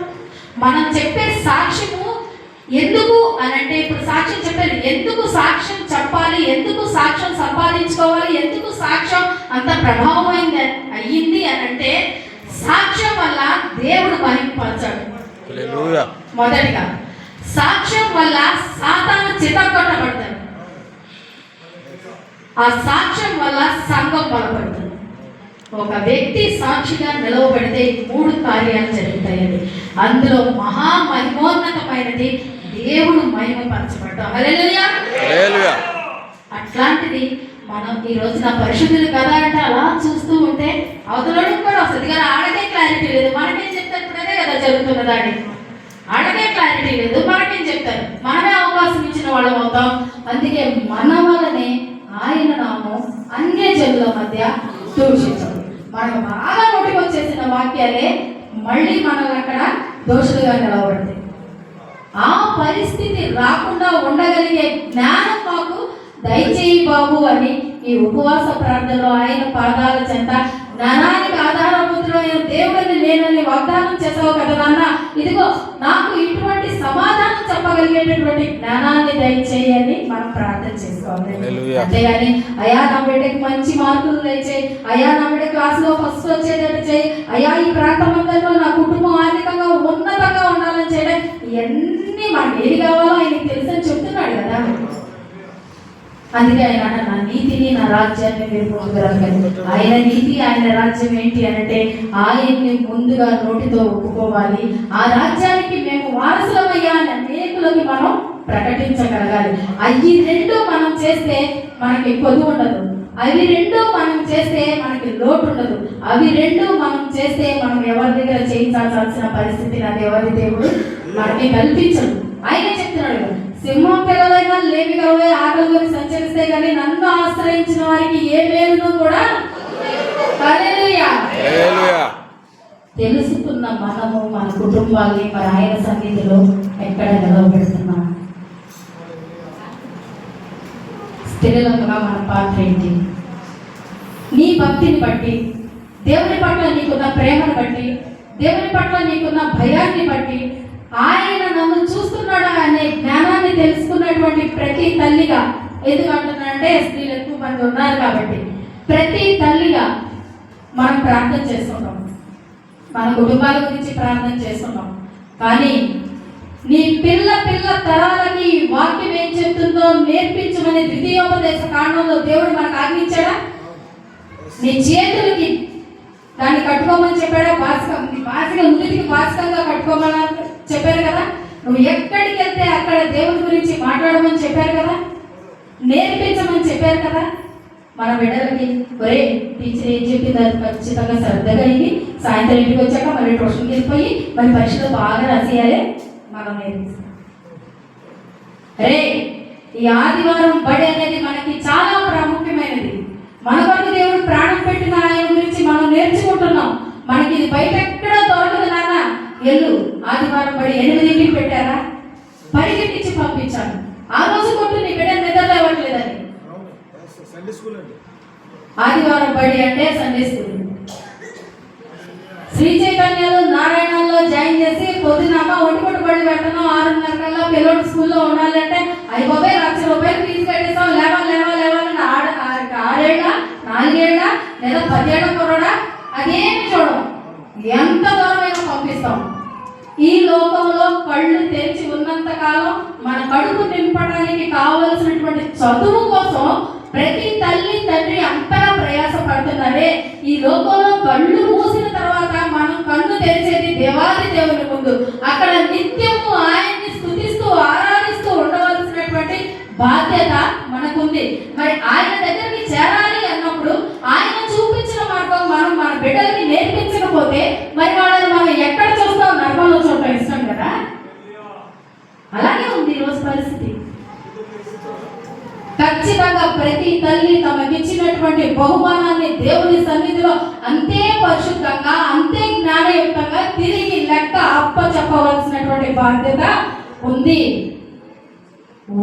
మనం చెప్పే సాక్ష్యము ఎందుకు అని అంటే, ఇప్పుడు సాక్ష్యం చెప్పారు, ఎందుకు సాక్ష్యం చెప్పాలి, ఎందుకు సాక్ష్యం సంపాదించుకోవాలి, ఎందుకు సాక్ష్యం అంత ప్రభావం అయ్యింది అని అంటే, సాక్ష్యం వల్ల దేవుడు మహిమపరచాడు. మొదటిగా సాక్ష్యం వల్ల సాతాను చితగొట్టబడతాడు. ఆ సాక్ష్యం వల్ల సంఘం బలపడుతుంది. ఒక వ్యక్తి సాక్షిగా నిలవబడితే 3 కార్యాలు జరుగుతాయండి. అందులో మహామహిమోన్నతమైనది దేవుడు మహిమపరచబడ్డాం. హల్లెలూయా. అట్లాంటిది మనం ఈ రోజున పరిశుద్ధులు కదా అంటే అలా చూస్తూ ఉంటే అవతలకి కూడా వస్తుంది. కానీ ఆడకే క్లారిటీ లేదు. మనకేం చెప్తే ఇప్పుడనే కదా జరుగుతున్నదాడి. వాళ్ళకే క్లారిటీ లేదు, మనకేం చెప్తారు? మనమే అవకాశం ఇచ్చిన వాళ్ళం అవుతాం. అందుకే మన వల్లనే ఆయన నామం అన్యజనుల మధ్య దూషించదు. మనకు బాగా నోటికి వచ్చేసిన వాక్యాలే మళ్ళీ మనల్ని అక్కడ దోషులుగా నిలబడతాయి. ఆ పరిస్థితి రాకుండా ఉండగలిగే జ్ఞానం మాకు దయచేయి బాబు అని ఈ ఉపవాస ప్రార్థనలో ఆయన పాదాల చెంత జ్ఞానానికి ఆధారభూతుడైన దేవుడిని నేనని వాగ్దానం చేసావు కదా నాన్న, ఇదిగో నాకు ఇటువంటి సమాధానం చెప్పగలిగేటటువంటి జ్ఞానాన్ని దయచేయని మనం ప్రార్థన చేసుకోవాలి. అంతేగాని అయ్యా నా బిడ్డకి మంచి మార్కులు దయచేయి, అయ్యా నా బిడ్డ క్లాసులో ఫస్ట్ వచ్చేటట్టు చేయి, అయ్యా ఈ ప్రాంతమంతలో నా కుటుంబం ఆర్థికంగా ఉన్నతంగా ఉండాలని చేయడం, ఇవన్నీ మనకి ఏది కావాలో ఆయనకి తెలుసని చెప్తున్నాడు కదా. అందుకే ఆయన నా నీతిని నా రాజ్యాన్ని మీరు పొందగలగండి. ఆయన నీతి ఆయన రాజ్యం ఏంటి అంటే ఆయన్ని ముందుగా నోటితో ఒప్పుకోవాలి. ఆ రాజ్యానికి మేము వారసులమయ్యా అని అనేకులకి మనం ప్రకటించగలగాలి. అవి రెండు మనం చేస్తే మనకి కొదువు ఉండదు, అవి రెండు మనం చేస్తే మనకి లోటు ఉండదు, అవి రెండు మనం చేస్తే మనం ఎవరి దగ్గర చేయించాల్సిన పరిస్థితి అది ఎవరి దేవుడు మనకి కల్పించడు. ఆయన చెప్తున్నాడు, సింహం పిల్లలైనా లేమి కలవే ఆకలి కొని సంచరిస్తే కానీ నన్ను ఆశ్రయించిన వారికి ఏ మేలును కూడా తెలుసుకున్న మనము మన కుటుంబాన్ని మరి ఆయన సన్నిధిలో ఎక్కడ నిలవబెడుతున్నాం? స్త్రీలంగా మన పాత్ర ఏంటి? నీ భక్తిని బట్టి, దేవుని పట్ల నీకున్న ప్రేమను బట్టి, దేవుని పట్ల నీకున్న భయాన్ని బట్టి, ఆయన నన్ను చూస్తున్నాడా అనే జ్ఞానాన్ని తెలుసుకున్నటువంటి ప్రతి తల్లిగా, ఎందుకంటున్నానంటే స్త్రీలు ఎక్కువ మంది ఉన్నారు కాబట్టి ప్రతి తల్లిగా మనం ప్రార్థన చేస్తున్నాం, మన కుటుంబాల గురించి ప్రార్థన చేస్తున్నాం. కానీ నీ పిల్ల తరాలకి వాక్యం ఏం చెప్తుందో నేర్పించమని ద్వితీయోపదేశ కాండంలో దేవుడు మనకు ఆజ్ఞించాడా? నీ చేతులకి దాన్ని కట్టుకోమని చెప్పాడా? బాసిక నుదిటికి బాసికంగా కట్టుకోమని చెప్పారు కదా. నువ్వు ఎక్కడికి వెళ్తే అక్కడ దేవుని గురించి మాట్లాడమని చెప్పారు కదా, నేర్పించమని చెప్పారు కదా. మన బిడ్డలకి ఒరే టీచర్ ఏం చెప్పింది అది ఖచ్చితంగా శ్రద్ధగా అయింది, సాయంత్రం ఇంటికి వచ్చాక మళ్ళీ ట్యూషన్కి వెళ్ళిపోయి మరి పరీక్షలు బాగా రాసేయాలి మనం నేర్పిస్తాం. రే ఈ ఆదివారం బడి అనేది మనకి చాలా ప్రాముఖ్యమైనది. మన కొరకు దేవుడు ప్రాణం పెట్టిన ఆయన గురించి మనం నేర్చుకుంటున్నాం. మనకి ఇది బయట ఎక్కడో దొరకదు నాన్న. ఎల్లు ఆదివారం బడి 8కి పెట్టారా, పరిగెట్టించి పంపించాను. ఆ రోజు కొట్టు నీ బిడ్డ నిద్రలో ఇవ్వట్లేదని. ఆదివారం బడి అంటే సండే స్కూల్. శ్రీ చైతన్యాలు నారాయణలో జాయిన్ చేసి పొద్దున్న అమ్మ ఒంటిపొట్టు బడి పెట్టను 6:30 కల్లా పిల్లలు స్కూల్లో ఉండాలంటే అయిపోయి ₹1,00,000 ఫీజు కట్టేసాం, లేవాలి 6 ఏళ్ళ 4 ఏళ్ళ లేదా 10 ఏళ్ళ కుర్రోడా అదేమి చూడం, ఎంత దూరమైనా పంపిస్తాం. ఈ లోకంలో కళ్ళు తెరిచి ఉన్నంత కాలం మన కడుపు నింపడానికి కావలసినటువంటి చదువు కోసం ప్రతి తల్లి తండ్రి అంతగా ప్రయాస పడుతున్నారే. ఈ లోకంలో కళ్ళు మూసిన తర్వాత మనం కన్ను తెరిచేది దేవాది దేవుని ముందు. అక్కడ నిత్యము ఆయన్ని స్తుతిస్తూ ఆరాధిస్తూ ఉండవలసినటువంటి బాధ్యత మనకుంది. మరి ఆయన దగ్గరికి చేరాలి అన్నప్పుడు ఆయన చూపించిన మార్గం మనం మన బిడ్డలకి నేర్పించకపోతే మరి వాళ్ళని మనం ఎక్కడ చూస్తాం? నర్మంలో చూడటం ఇష్టం కదా. అలాగే ఉంది ఈరోజు పరిస్థితి. ఖచ్చితంగా ప్రతి తల్లి తమకిచ్చినటువంటి బహుమానాన్ని దేవుని సన్నిధిలో అంతే పరిశుద్ధంగా అంతే జ్ఞానయుక్తంగా తిరిగి లెక్క అప్పచెప్పవలసినటువంటి బాధ్యత ఉంది.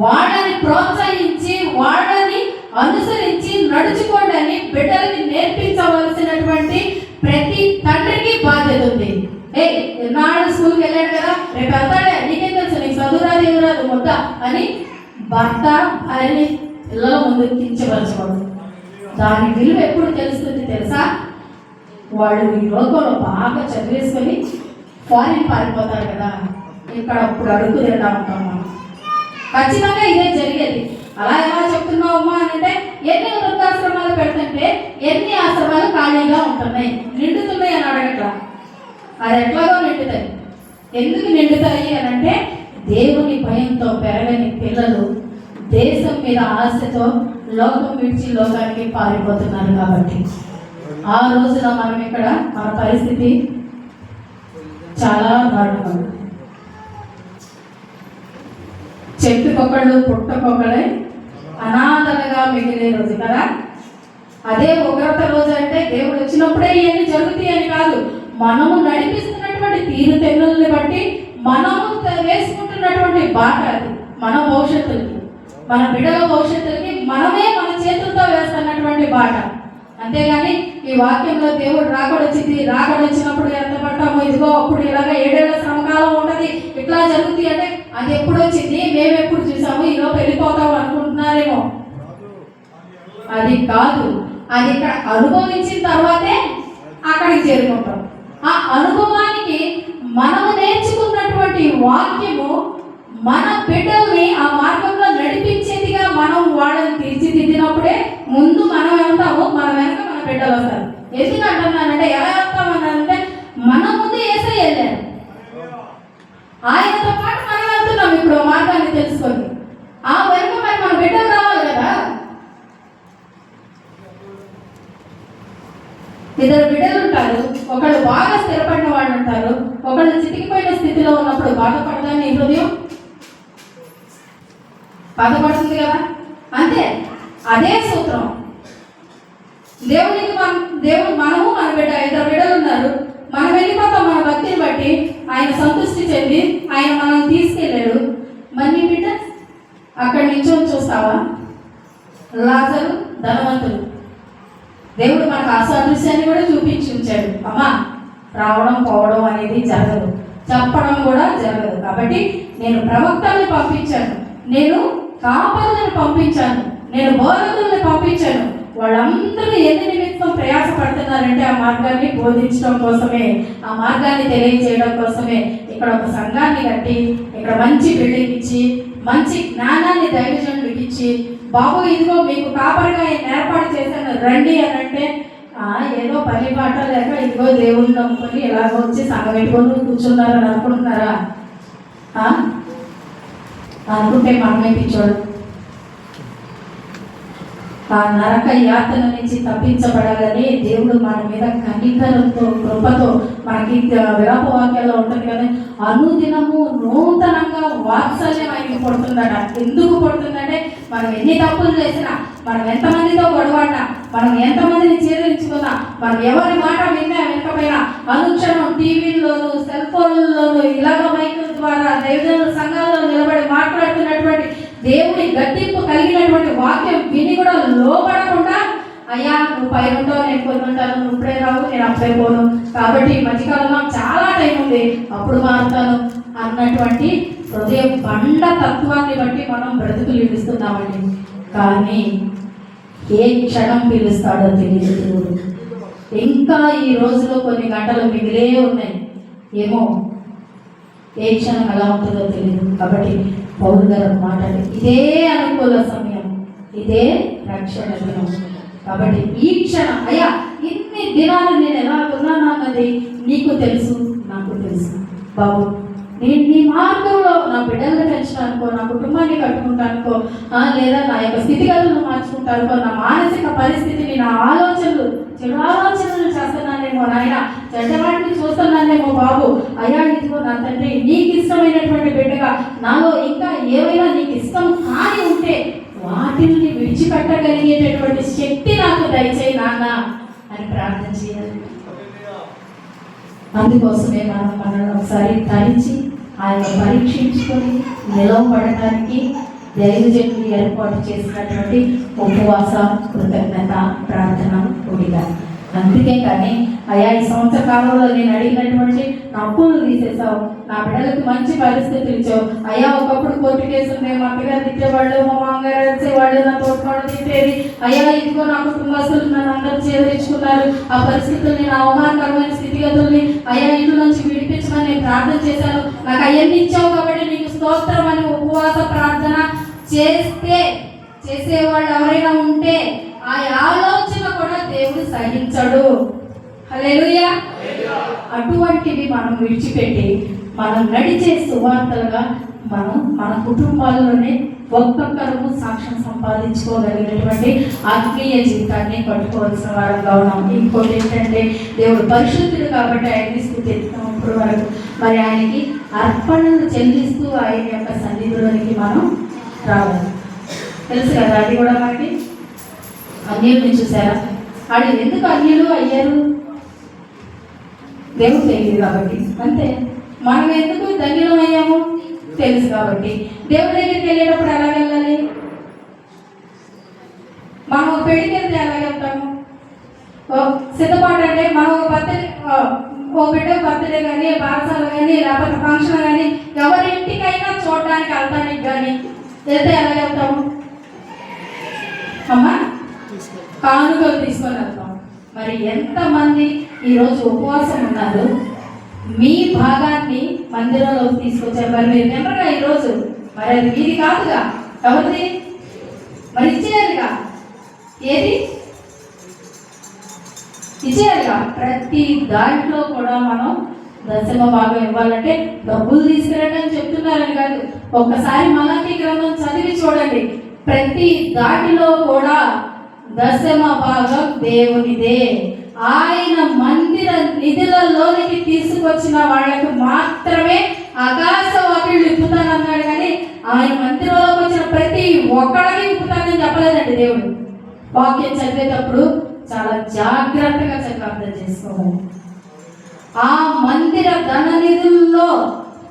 వాళ్ళని ప్రోత్సహించి వాళ్ళని అనుసరించి నడుచుకోండి అని బిడ్డలకి నేర్పించవలసినటువంటి ప్రతి తండ్రికి బాధ్యత ఉంది. నాడు స్కూల్కి వెళ్ళాడు కదా, రేపు వెళ్తాడే, నీకేం తెలుసు, నీకు చదువురాదు ఎవరాదు ముద్ద అని భర్త భార్యని పిల్లల ముందు కించపరచకూడదు. దాని విలువ ఎప్పుడు తెలుస్తుంది తెలుసా? వాళ్ళు ఈ లోకంలో బాగా చదివేసుకొని ఫారిన్ పారిపోతారు కదా, ఇక్కడ అప్పుడు అడుగు తింటా ఉంటాం మనం. ఖచ్చితంగా ఇదే జరిగేది. అలా ఎలా చెప్తున్నావు అమ్మా అని అంటే ఎన్ని వృద్ధాశ్రమాలు పెడుతుంటే ఎన్ని ఆశ్రమాలు ఖాళీగా ఉంటున్నాయి, నిండుతున్నాయి అని అడగట్లా. అది ఎట్లాగో నిండుతాయి. ఎందుకు నిండుతాయి అని అంటే దేవుని భయంతో పెరగని పిల్లలు దేశం మీద ఆశతో లోకం విడిచి లోకానికి పారిపోతున్నారు కాబట్టి. ఆ రోజున మనం ఇక్కడ మన పరిస్థితి చాలా దారుణం. చెట్టుకొకళ్ళు పుట్టకొకళ్ళే అనాథలుగా మిగిలే రోజు కదా. అదే ఉగ్రత రోజు అంటే దేవుడు వచ్చినప్పుడే ఇవన్నీ జరుగుతాయి అని కాదు, మనము నడిపిస్తున్నటువంటి తీరు తెన్నుల్ని బట్టి మనము వేసుకుంటున్నటువంటి బాట అది మన భవిష్యత్తులకి, మన బిడ్డల భవిష్యత్తులకి మనమే మన చేతులతో వేస్తున్నటువంటి బాట. అంతేగాని ఈ వాక్యంలో దేవుడు రాకడొచ్చినప్పుడు ఎంత పట్టామో, ఇదిగో అప్పుడు ఇలాగ 7 ఏళ్ల శ్రమకాలం ఉంటుంది, ఇట్లా జరుగుతుంది అంటే అది ఎప్పుడు వచ్చింది, మేము ఎప్పుడు చూసాము, ఈలోపు వెళ్ళిపోతాము అనుకుంటున్నారేమో. అది కాదు, అది ఇక్కడ అనుభవించిన తర్వాతే అక్కడికి చేరుకుంటాం. ఆ అనుభవానికి మనము నేర్చుకున్నటువంటి వాక్యము మన బిడ్డల్ని ఆ మార్గంలో నడిపించేదిగా మనం వాళ్ళని తీర్చిదిద్దినప్పుడే ముందు మనం వెళ్తాము, మన వెనక మన బిడ్డలు వస్తారు. ఎందుకు అంటున్నానంటే, ఎలా వెళ్తామన్నానంటే మన ముందు యేసయ్య వెళ్ళారు, ఆయనతో పాటు మనం వెళ్తున్నాం ఇప్పుడు మార్గాన్ని తెలుసుకొని. ఆ వెనక మరి మన బిడ్డలు రావాలి కదా. ఇద్దరు బిడ్డలు ఉంటారు, ఒకళ్ళు బాగా స్థిరపడిన వాళ్ళు ఉంటారు, ఒకళ్ళు చితికిపోయిన స్థితిలో ఉన్నప్పుడు బాధపడదా నీ హృదయం? బాధపడుతుంది కదా. అంతే, అదే సూత్రం. దేవుడు మనము మన బిడ్డ, ఇద్దరు బిడ్డలు ఉన్నారు, మనం వెళ్ళిపోతాం మన భక్తిని బట్టి. ఆయన సంతృష్టి చెంది ఆయన మనం తీసుకెళ్ళాడు. మరి నీ బిడ్డ అక్కడి నుంచో చూస్తావా? లాజరు, ధనవంతుడు, దేవుడు మనకు ఆ సాదృశ్యాన్ని కూడా చూపించి ఉంచాడు. అమ్మా, రావడం పోవడం అనేది జరగదు, చెప్పడం కూడా జరగదు. కాబట్టి నేను ప్రవక్తల్ని పంపించాను, నేను కాపరులను పంపించాను, నేను బోధకులను పంపించాను. వాళ్ళందరూ ఎన్ని నిమిత్తం ప్రయాసపడుతున్నారంటే ఆ మార్గాన్ని బోధించడం కోసమే, ఆ మార్గాన్ని తెలియజేయడం కోసమే. ఇక్కడ ఒక సంఘాన్ని కట్టి, ఇక్కడ మంచి బిల్డింగ్ ఇచ్చి, మంచి జ్ఞానాన్ని దైవజనుడికి ఇచ్చి, బాబు ఇదిగో మీకు కాపరిగా ఏర్పాటు చేశాను రండి అని అంటే, ఏదో పని పాట లేక ఇదిగో దేవుని నమ్ముకొని ఎలాగో వచ్చి సంఘం పెట్టుకొని కూర్చున్నారని అనుకుంటున్నారా? అనుకుంటే మనమే పిచ్చోడు. ఆ నరక యాతన నుంచి తప్పించబడాలని దేవుడు మన మీద కనికరంతో, కృపతో, మనకి విలాప వాక్యాల్లో ఉంటుంది కదా, అనుదినము నూతనంగా వాత్సల్యం ఆయనకి పడుతుందట. ఎందుకు పడుతుందంటే, మనం ఎన్ని తప్పులు చేసినా, మనం ఎంతమందితో గొడవడినా, మనం ఎంతమందిని చేదరించుకున్నా, మనం ఎవరి మాట విన్నా వినకపోయినా, అనుక్షణం టీవీల్లోనూ సెల్ ఫోన్లలోనూ ఇలాగ మైకుల ద్వారా దైవజనుల సంఘాల్లో నిలబడి మాట్లాడుతున్నటువంటి దేవుడి గట్టింపు కలిగినటువంటి వాక్యం విని కూడా లోపడకుండా, అయ్యా నువ్వు పైన ఉంటావు, నేను కొనుంటాను, నువ్వు ఇప్పుడే రావు, నేను అప్పుడే పోను, కాబట్టి ఈ మధ్యకాలంలో చాలా టైం ఉంది, అప్పుడు మారుతాను అన్నటువంటి హృదయ బండ తత్వాన్ని బట్టి మనం బ్రతుకులు ఇస్తున్నామండి. కానీ ఏ క్షణం పిలుస్తాడో తెలియదు దేవుడు. ఇంకా ఈ రోజులో కొన్ని గంటలు మిగిలే ఉన్నాయి, ఏమో ఏ క్షణం ఎలా ఉంటుందో తెలియదు. కాబట్టి పౌలు గారు మాట్లాడి, ఇదే అనుకూల సమయం, ఇదే రక్షణ దినం. కాబట్టి ఈ క్షణం, అయ్యా ఇన్ని దినాలు నేను ఎలా ఉన్నాను అన్నది నీకు తెలుసు, నాకు తెలుసు. బాబు, నేను నీ మార్గంలో నా బిడ్డలను పెంచడానికో, నా కుటుంబాన్ని కట్టుకుంటానుకో, లేదా నా యొక్క స్థితిగతులను మార్చుకుంటానుకో, నా మానసిక పరిస్థితిని, నా ఆలోచనలు, చెడు ఆలోచనలు చేస్తున్నానేమో నాయన, చెడ్డవాటిని చూస్తున్నానేమో బాబు, అయ్యా ఇదిగో నా తండ్రి, నీకు ఇష్టమైనటువంటి బిడ్డగా నాలో ఇంకా ఏమైనా నీకు ఇష్టం కాని ఉంటే వాటిని విడిచిపెట్టగలిగేటటువంటి శక్తి నాకు దయచేయి నాన్న అని ప్రార్థన చేయాలి. అందుకోసమే మనం ఒకసారి తరించి ఆయన పరీక్షించుకొని నిలవబడటానికి దైవజనుడు ఏర్పాటు చేసినటువంటి ఉపవాస కృతజ్ఞత ప్రార్థన కూడిగా. అందుకే కానీ అయ్యా ఈ సంవత్సర కాలంలో నేను అడిగినటువంటి అప్పులు తీసేసావు, నా బిడ్డలకు మంచి పరిస్థితులు ఇచ్చావు. అయ్యా ఒకప్పుడు కోర్టు కేసులు మేము అక్కగారు తిట్టేవాళ్ళు, మా మామగారు వచ్చేవాళ్ళు, నా తోటపాడు తిట్టేది. అయ్యా ఇదిగో నా కుటుంబస్తులు నన్ను అందరూ చేదరించుకున్నారు, ఆ పరిస్థితుల్ని, నా అవమానకరమైన స్థితిగతుల్ని అయ్యా ఇంట్లో నుంచి విడిపించమని నేను ప్రార్థన చేశాను. నాకు అవన్నీ ఇచ్చావు కాబట్టి నీకు స్తోత్రం అని ఉపవాస ప్రార్థన చేసేవాళ్ళు ఎవరైనా ఉంటే ఆ ఆలోచన కూడా దేవుడు సహించడు. హల్లెలూయా. అటువంటివి మనం విడిచిపెట్టి మనం నడిచే సువార్తలుగా మనం మన కుటుంబాల్లోనే ఒక్కొక్కరు సాక్ష్యం సంపాదించుకోగలిగినటువంటి ఆత్మీయ జీవితాన్ని పట్టుకోవాల్సిన వారంగా ఉన్నాం. ఇంకోటి ఏంటంటే, దేవుడు పరిశుద్ధుడు కాబట్టి ఆయన్ని స్థుతిస్తాం ఇప్పుడు వరకు. మరి ఆయనకి అర్పణలు చెల్లిస్తూ ఆయన యొక్క సన్నిధిలోనికి మనం రావాలి. తెలుసు కదా అది కూడా మనకి. అన్యుల్ని చూసారా? వాళ్ళు ఎందుకు అన్యులు అయ్యారు? దేవుడు తెలియదు కాబట్టి అంతే. మనం ఎందుకు ధన్యులం అయ్యాము? తెలుసు కాబట్టి. దేవుడి దగ్గరికి వెళ్ళేటప్పుడు ఎలా వెళ్ళాలి? మనం పెళ్లికి వెళ్తే ఎలా వెళ్తాము? సిద్ధపాటు అంటే మనం ఓ బిడ్డ బర్త్డే కానీ, బారసాలు కానీ, లేకపోతే ఫంక్షన్ కానీ, ఎవరింటికైనా చూడడానికి వెళ్తానికి కానీ వెళ్తే ఎలా వెళ్తాము? అమ్మా కానుకలు తీసుకొని వెళ్తాం. మరి ఎంతమంది ఈరోజు ఉపవాసం ఉన్నారు? మీ భాగాన్ని మందిరంలోకి తీసుకొచ్చారు. మరి మీరు తినరుగా ఈరోజు. మరి అది మీది కాదుగా, ఎవరిది? మరి ఇచ్చేయాలిగా. ఏది ఇచ్చేయాలిగా. ప్రతి దాంట్లో కూడా మనం దశమ భాగం ఇవ్వాలంటే డబ్బులు తీసుకురండి అని చెప్తున్నారని కాదు. ఒక్కసారి మలాకీ గ్రంథం చదివి చూడండి. ప్రతి దాటిలో కూడా దశమ భాగం దేవునిదే. ఆయన మందిర నిధులలోనికి తీసుకొచ్చిన వాళ్ళకు మాత్రమే ఆకాశ వాకిళ్ళు ఇప్పుతానన్నాడు. కానీ ఆయన మందిరంలోకి వచ్చిన ప్రతి ఒక్కడికి ఇప్పుతానని చెప్పలేదండి దేవుడు. వాక్యం చదివేటప్పుడు చాలా జాగ్రత్తగా చదివి అర్థం చేసుకోవాలి. ఆ మందిర ధన నిధుల్లో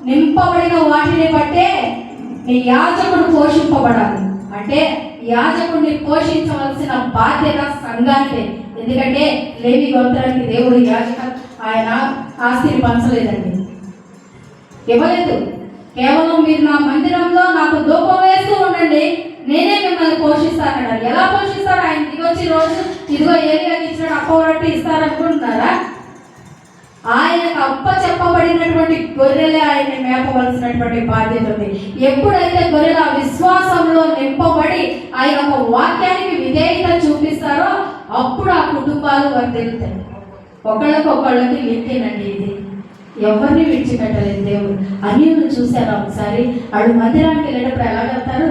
నింపబడిన వాటిని బట్టే నీ యాజకుడు పోషింపబడాలి. అంటే యాజకుడిని పోషించవలసిన బాధ్యత సంఘానిదే. ఎందుకంటే లేవి గోత్రానికి దేవుడు ఆయన ఆస్తిని పంచలేదండి, ఇవ్వలేదు. కేవలం మీరు నా మందిరంలో నాకు ధూపం వేస్తూ ఉండండి, నేనే మిమ్మల్ని పోషిస్తానన్నాడు. ఎలా పోషిస్తాడు? ఆయన దిగొచ్చి రోజు ఇదిగో ఏరియాకి ఇచ్చినాడు అప్ప రొట్టె ఇస్తారనుకుంటున్నారా? ఆయనకు అప్ప చెప్పబడినటువంటి గొర్రెలే ఆయన మేపవలసినటువంటి బాధ్యత ఉంది. ఎప్పుడైతే గొర్రెల విశ్వాసంలో నింపబడి ఆయన ఒక వాక్యానికి విధేయత చూపిస్తారో అప్పుడు ఆ కుటుంబాలు వర్ధిల్లుతాయి. ఒకళ్ళకి లింకేనండి ఇది. ఎవరిని విడిచిపెట్టలేదు దేవుడు. అన్యులను చూశారా ఒకసారి? వాళ్ళు మందిరానికి వెళ్ళేటప్పుడు ఎలా వెళ్తారు?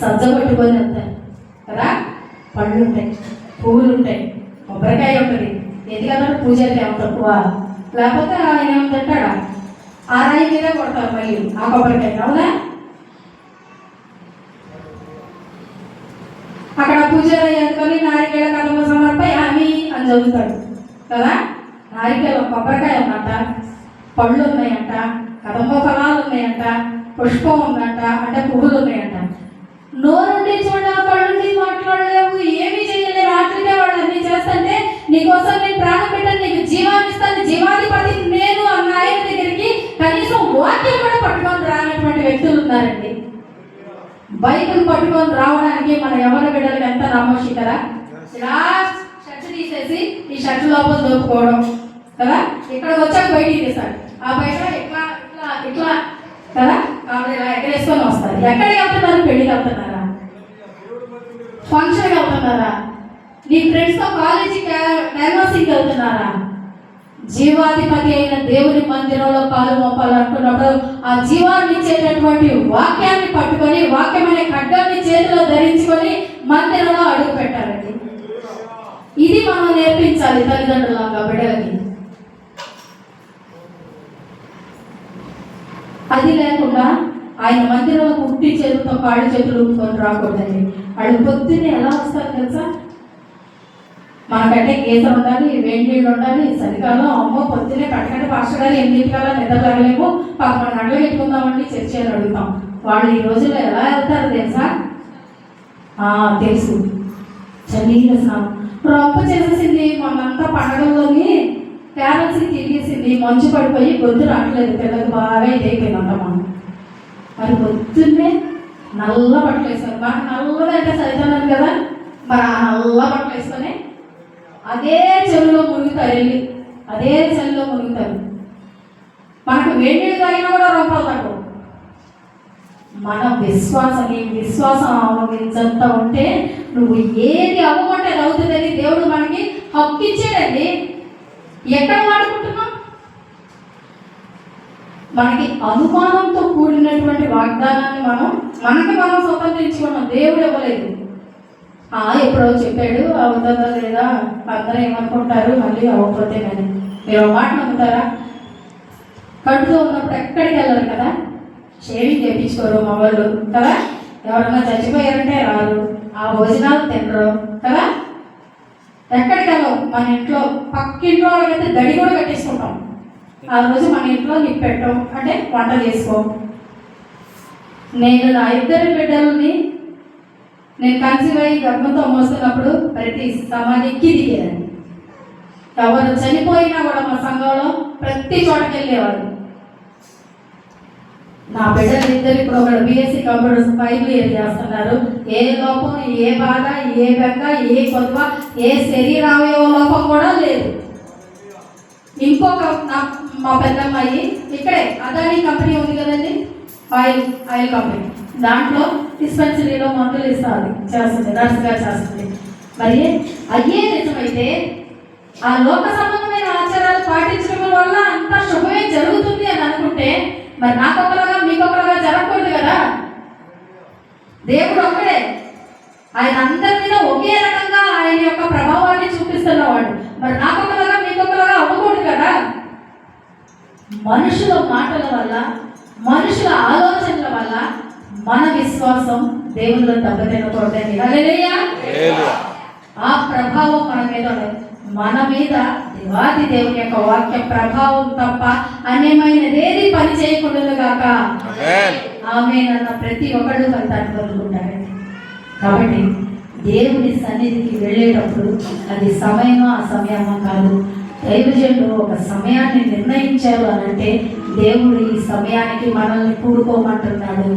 సజ్జ పట్టుకొని వెళ్తారు కదా. పళ్ళు ఉంటాయి, పువ్వులు ఉంటాయి, కొబ్బరికాయ ఉంటుంది. ఎందుకన్నా పూజలు ఏమో తక్కువ, లేకపోతే ఆయన ఏమో తింటాడా? ఆ రాయి మీదే కొడతారు మళ్ళీ ఆ కొబ్బరికాయ. అవునా? అక్కడ పూజలు అందుకొని నారికేళ కదమ సమర్పై అని చదువుతాడు కదా. నారికేళ కొబ్బరికాయ ఉందంట, పళ్ళు ఉన్నాయంట, కదంబ ఫలాలు ఉన్నాయంట, పుష్పం ఉందంట, అంటే పువ్వులు ఉన్నాయంట. నోరుండి చూడ, కళ్ళుండి మాట్లాడలేవు, ఏమీ చేయలేరు. అట్లనే వాళ్ళు అన్ని చేస్తుంటే నీకోసం నేను ప్రాణం పెట్టాను, నీకు జీవాన్ని ఇస్తాను, జీవాధిపతి నేను అన్న ఆయన దగ్గరికి కనీసం వాక్యం కూడా పట్టుకొని రానటువంటి వ్యక్తులు ఉన్నారండి. బైబిల్ పట్టుకొని రావడానికి మన ఎవరి బిడ్డలకు ఎంత నమ్మశికరా? లాస్ట్ షర్ట్ తీసేసి ఈ షర్ట్ లోపల దోపుకోవడం కదా. ఇక్కడ వచ్చాక బయటికి తీస్తాడు. ఆ బయట ఇట్లా ఇట్లా ఇట్లా కదా, కాబట్టి ఇలా ఎగరేసుకొని వస్తారు. ఎక్కడికి వెళ్తున్నారు? పెళ్ళికి వెళ్తున్నారా? ఫంక్షన్కి వెళ్తున్నారా? నీ ఫ్రెండ్స్తో కాలేజీ క్యాన్వాసింగ్కి వెళ్తున్నారా? జీవాధిపతి అయిన దేవుని మందిరంలో కాలు మోపాలంటున్నప్పుడు ఆ జీవాన్ని ఇచ్చేటటువంటి వాక్యాన్ని పట్టుకొని, వాక్యం అనే ఖడ్గాన్ని చేతిలో ధరించుకొని మందిరంలో అడుగు పెట్టాలండి. ఇది మనం నేర్పించాలి తల్లిదండ్రులంగా బిడ్డలకి. అది లేకుండా ఆయన మందిరంలో పుట్టి చేతులతో కాళ్ళు చేతులు ఊపుకొని రాకూడదండి. వాళ్ళు పొద్దున్నే ఎలా వస్తారు తెలుసా? మనకంటే గీతలు ఉండాలి, వేడి నీళ్ళు ఉండాలి. చలికాలం అమ్మో పొద్దున్నే పట్టకంటే పాస్టర్ గారు 8 నిద్ర తగలేము, 11 గంటలు పెట్టుకుందామండి చర్చి అని అడుగుతాం. వాళ్ళు ఈ రోజుల్లో ఎలా వెళ్తారు తెలుసా? తెలుసు, చన్నీళ్ళ స్నానం. రొప్ప చేసేసింది మొన్నంతా పండగల్లోని క్యారల్స్కి తిరిగేసింది, మంచు పడిపోయి గొంతు రావట్లేదు, పిల్లలకు బాగా ఇదైపోయిందంట. మరి పొద్దున్నే నల్ల బట్టలు వేసుకొని, మాకు నల్లగా అంటే చదువుతున్నాను కదా, మరి ఆ నల్ల బట్టలు వేసుకొని అదే చెరువులో మునుగుతారు, వెళ్ళి అదే చెరువులో మునుగుతారు. మనకు వేడి తాగినా కూడా రూపాయలు తక్కువ. మన విశ్వాసం అవగించంత ఉంటే నువ్వు ఏది అవ్వమంటే అది అవుతుందని దేవుడు మనకి హక్కు ఇచ్చాడండి. ఎక్కడ వాడుకుంటున్నాం? మనకి అనుమానంతో కూడినటువంటి వాగ్దానాన్ని మనం స్వతంత్రించుకున్నాం. దేవుడు ఇవ్వలేదు. ఎప్పుడో చెప్పాడు, అవుతుందా లేదా, అందరూ ఏమనుకుంటారు, మళ్ళీ అవ్వకపోతే కానీ. మీరు మాట నమ్ముతారా? కడుపులో ఉన్నప్పుడు ఎక్కడికి వెళ్ళరు కదా, షేవింగ్ చేయించుకోరు మగవాళ్ళు కదా, ఎవరన్నా చచ్చిపోయారంటే రారు, ఆ భోజనాలు తినరు కదా, ఎక్కడికి వెళ్ళవు. మన ఇంట్లో పక్కింట్లో వాళ్ళకైతే దడి కూడా కట్టేసుకుంటాం. ఆ రోజు మన ఇంట్లో నీకు పెట్టాం అంటే వంట చేసుకో. నేను నా 2 బిడ్డలని నేను కన్సీవ్ అయ్యి గర్భంతో మోస్తున్నప్పుడు ప్రతి సమాధికి దిగేదాన్ని. ఎవరు చనిపోయినా కూడా మా సంఘంలో ప్రతి చోటకి వెళ్ళేవాళ్ళు. నా బిడ్డలు 2 ఇప్పుడు ఒకడు BSc కంప్యూటర్స్ 5 ఇయర్ చేస్తున్నారు. ఏ లోపం, ఏ బాధ, ఏ బెక్క, ఏ కొద్వ, ఏ శరీరావయవ లోపం కూడా లేదు. ఇంకొక మా పెద్దమ్మాయి ఇక్కడే అదాని కంపెనీ ఉంది కదండి, ఆయిల్ కంపెనీ, దాంట్లో డిస్పెన్సరీలో మందులు ఇస్తుంది, చేస్తుంది, నర్సుగా చేస్తుంది. మరి అయ్యే నిజమైతే ఆ లోక సంబంధమైన ఆచారాలు పాటించడం వల్ల అంత శుభమే జరుగుతుంది అని అనుకుంటే మరి నాకొకరుగా మీకొకరుగా జరగకూడదు కదా. దేవుడు ఒక్కడే, ఆయన అందరి మీద ఒకే రకంగా ఆయన యొక్క ప్రభావాన్ని చూపిస్తున్నవాడు. మరి నాకొకరుగా మీకొకరుగా అవ్వకూడదు కదా. మనుషుల మాటల వల్ల, మనుషుల ఆలోచనల వల్ల మన విశ్వాసం దేవుళ్ళో దెబ్బతినకూడదండి. హల్లెలూయా. ఆ ప్రభావం మన మీద ఉండదు. మన మీద దేవాది దేవుని యొక్క వాక్య ప్రభావం తప్ప అన్యమైనదేది పని చేయకూడదు కాక ఆమేన్ అన్న ప్రతి ఒక్కళ్ళు ఫలితాన్ని పొందుకుంటారండి. కాబట్టి దేవుని సన్నిధికి వెళ్ళేటప్పుడు అది సమయమా అసమయమా కాదు. దైవజనులు ఒక సమయాన్ని నిర్ణయించారు అని అంటే దేవుడు ఈ సమయానికి మనల్ని కూడుకోమంటున్నాడు.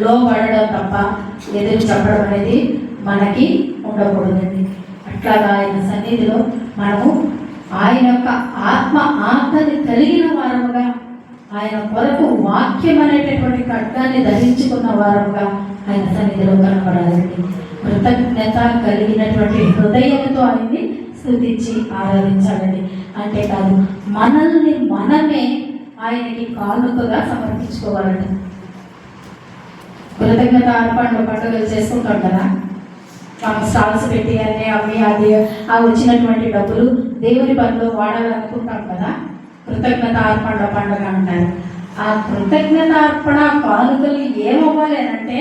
లోబడడం తప్ప ఎదురు చెప్పడం అనేది మనకి ఉండకూడదండి. అట్లాగా ఆయన సన్నిధిలో మనము ఆయన యొక్క ఆత్మ ఆత్మని కలిగిన వారముగా, ఆయన కొరకు వాక్యం అనేటటువంటి ఖడ్గాన్ని ధరించుకున్న వారముగా ఆయన సన్నిధిలో కనపడాలండి. కృతజ్ఞత కలిగినటువంటి హృదయంతో ఆయన్ని స్తుతించి ఆరాధించాలండి. అంతేకాదు మనల్ని మనమే ఆయనకి కానుకగా సమర్పించుకోవాలండి. కృతజ్ఞత పండుగలు చేసుకుంటాం కదా, మనం స్టాల్స్ పెట్టి అన్నీ అమ్మి అది ఆ వచ్చినటువంటి డబ్బులు దేవుని పనిలో వాడాలనుకుంటాం కదా, కృతజ్ఞత అర్పణ పండుగ అంటారు. ఆ కృతజ్ఞత అర్పణ కానుకలు ఏమవ్వాలి అంటే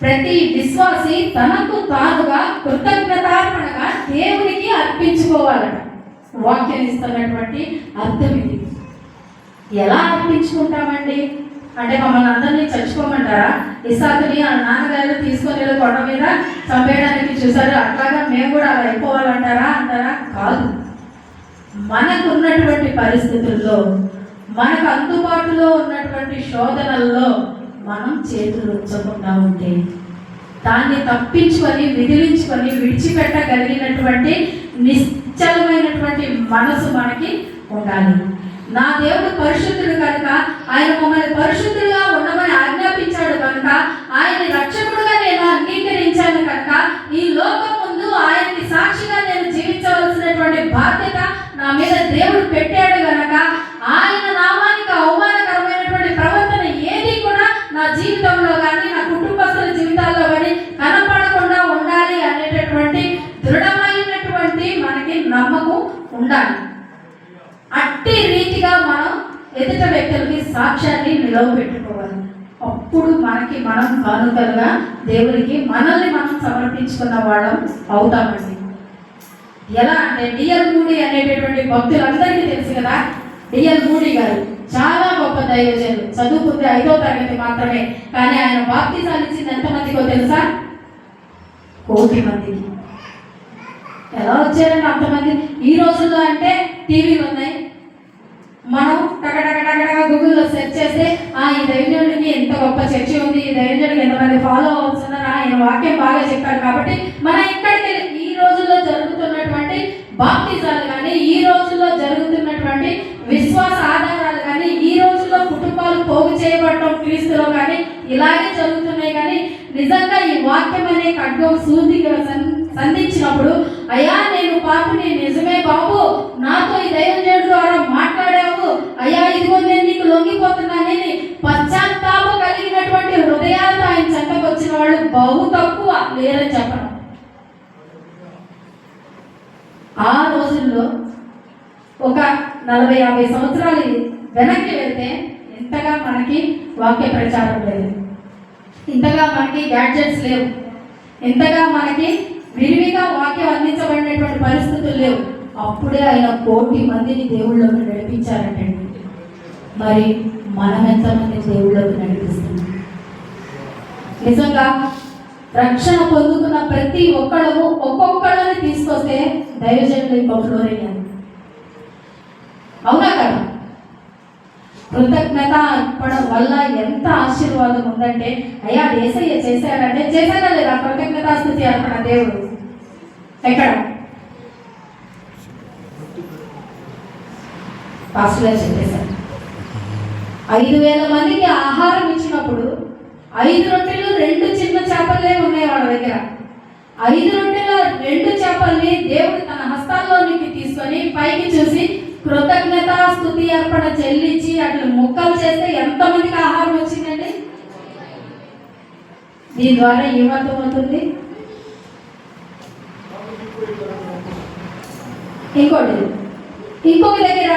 ప్రతి విశ్వాసి తనకు తానుగా కృతజ్ఞతార్పణగా దేవునికి అర్పించుకోవాలట. వాక్యం ఇస్తున్నటువంటి అర్థం ఇది. ఎలా అర్పించుకుంటామండి అంటే మమ్మల్ని అందరినీ చచ్చిపోమంటారా? ఇసాకుని ఆ నాన్నగారు తీసుకొని కొండ మీద చంపేయడానికి చూసారు, అట్లాగా మేము కూడా అలా అయిపోవాలంటారా అంటారా? కాదు. మనకు ఉన్నటువంటి పరిస్థితుల్లో, మనకు అందుబాటులో ఉన్నటువంటి శోధనల్లో మనం చేతులు ఉంచకుండా ఉంటే, దాన్ని తప్పించుకొని విదిలించుకొని విడిచిపెట్టగలిగినటువంటి నిశ్చలమైనటువంటి మనసు మనకి ఉండాలి. నా దేవుడు పరిశుద్ధుడు కనుక ఆయన మమ్మల్ని పరిశుద్ధులుగా ఉండమని ఆజ్ఞాపించాడు కనుక ఆయన్ని రక్షకుడుగా నేను అంగీకరించాను కనుక ఈ లోకం ముందు ఆయనకి సాక్షిగా నేను జీవించవలసినటువంటి బాధ్యత నా మీద దేవుడు పెట్టాడు కనుక ఆయన నామానికి అవమానకరమైనటువంటి ప్రవర్తన ఏది కూడా నా జీవితంలో కానీ నా కుటుంబస్తుల జీవితాల్లో కానీ కనపడకుండా ఉండాలి అనేటటువంటి దృఢమైనటువంటి మనకి నమ్మకం ఉండాలి. అట్టి రీతిగా మనం ఎదుట వ్యక్తులకి సాక్ష్యాన్ని నిలవబెట్టుకోవాలి. అప్పుడు మనకి మనం కానుకలుగా దేవుడికి మనల్ని మనం సమర్పించుకున్న వాళ్ళం అవుతామండి. ఎలా అంటే డిఎల్ మూడీ అనేటటువంటి భక్తులందరికీ తెలుసు కదా. డిఎల్ మూడీ గారు చాలా గొప్ప దైవజనులు, చదువుకుంది 5వ తరగతి మాత్రమే, కానీ ఆయన బాప్తిజాలు ఇచ్చింది ఎంతమందికో తెలుసా? 1 కోటి మందికి. ఎలా వచ్చారండి అంతమంది? ఈ రోజుల్లో అంటే టీవీలు ఉన్నాయి, మనం టకటకటకటగా గూగుల్లో సెర్చ్ చేస్తే ఈ దైవజనుడికి ఎంత గొప్ప చర్చి ఉంది, ఈ దైవజనుడికి ఎంతమంది ఫాలో అవుతున్నారు, ఆయన వాక్యం బాగా చెప్పారు కాబట్టి మనం ఇక్కడికి ఈ రోజుల్లో జరుగుతున్నటువంటి బాప్తిజాలు కానీ, ఈ రోజుల్లో జరుగుతున్నటువంటి విశ్వాస ఆధారాలు కానీ, ఈ రోజుల్లో కుటుంబాలు పోగు చేయబడటం క్రీస్తులో కానీ ఇలాగే జరుగుతున్నాయి. కానీ నిజంగా ఈ వాక్యం అనే ఖడ్గం సూదిగా సంధించినప్పుడు, అయ్యా నేను పాపిని, నిజమే బాబు నాతో ఈ దైవజనుడి ద్వారా మాట్లాడావు, అయ్యా ఇదిగో నేను నీకు లొంగిపోతున్నానని పశ్చాత్తాపం కలిగినటువంటి హృదయాలతో ఆయన చెంతకు వచ్చిన వాళ్ళు బహు తక్కువ లేరని చెప్పడం. ఆ రోజుల్లో ఒక 40-50 సంవత్సరాలు వెనక్కి వెళ్తే ఇంతగా మనకి వాక్య ప్రచారం లేదు, ఇంతగా మనకి గ్యాడ్జెట్స్ లేవు, ఇంతగా మనకి విరివిగా వాక్యం అందించబడినటువంటి పరిస్థితులు లేవు. అప్పుడే ఆయన 1,000,000 మందిని దేవుళ్ళలోకి నడిపించారంటండి. మరి మనం ఎంతమంది దేవుళ్ళలోకి నడిపిస్తున్నాం? నిజంగా రక్షణ పొందుకున్న ప్రతి ఒక్కళ్ళము ఒక్కొక్కళ్ళని తీసుకొస్తే దైవజనులు ఇంకో ఫ్లోర్ అయ్యారు. అవునా కదా? కృతజ్ఞత అర్పడం వల్ల ఎంత ఆశీర్వాదం ఉందంటే, అయ్యా యేసయ్య చేశాడంటే చేశాడా లేదా కృతజ్ఞతాస్తుతి అర్పణ దేవుడు? ఎక్కడ పాస్టర్ చెప్పేశారు, 5,000 మందికి ఆహారం ఇచ్చినప్పుడు 5 రొట్టెలు 2 చిన్న చేపలే ఉన్నాయి వాళ్ళ దగ్గర. 5 రొట్టెల 2 చేపల్ని దేవుడు తన హస్తాల్లోనికి తీసుకొని పైకి చూసి కృతజ్ఞత స్తుతి అర్పణ చెల్లించి అట్లా ముక్కలు చేస్తే ఎంతమందికి ఆహారం వచ్చిందండి? దీని ద్వారా ఏమర్థమవుతుంది? ఇంకొక దగ్గర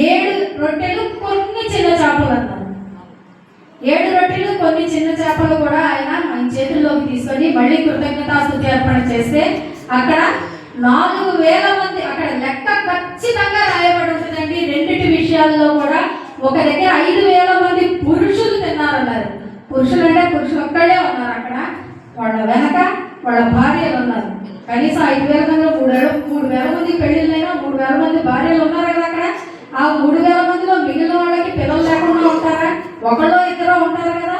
7 రొట్టెలు కొన్ని చిన్న చేపలు అన్నారు. 7 రొట్టెలు కొన్ని చిన్న చేపలు కూడా ఆయన మన చేతుల్లోకి తీసుకొని మళ్ళీ కృతజ్ఞతాస్తుతి అర్పణ చేస్తే అక్కడ 4,000 మంది, అక్కడ లెక్క ఖచ్చితంగా రాయబడి ఉంటుందండి. రెండిటి విషయాల్లో కూడా ఒక దగ్గర 5,000 మంది పురుషులు తిన్నారన్నారు. పురుషులు అంటే పురుషులు ఒక్కడే ఉన్నారు అక్కడ, వాళ్ళ వెనక వాళ్ళ భార్యలు ఉన్నారు. కనీసం 5,000 మందిలో 3,000 మంది పెళ్లిళ్ళైనా 3,000 మంది భార్యలు ఉన్నారు కదా అక్కడ. ఆ 3,000 మందిలో మిగిలిన వాళ్ళకి పిల్లలు లేకుండా ఉంటారా? ఒకళ్ళో ఇద్దరు ఉంటారు కదా,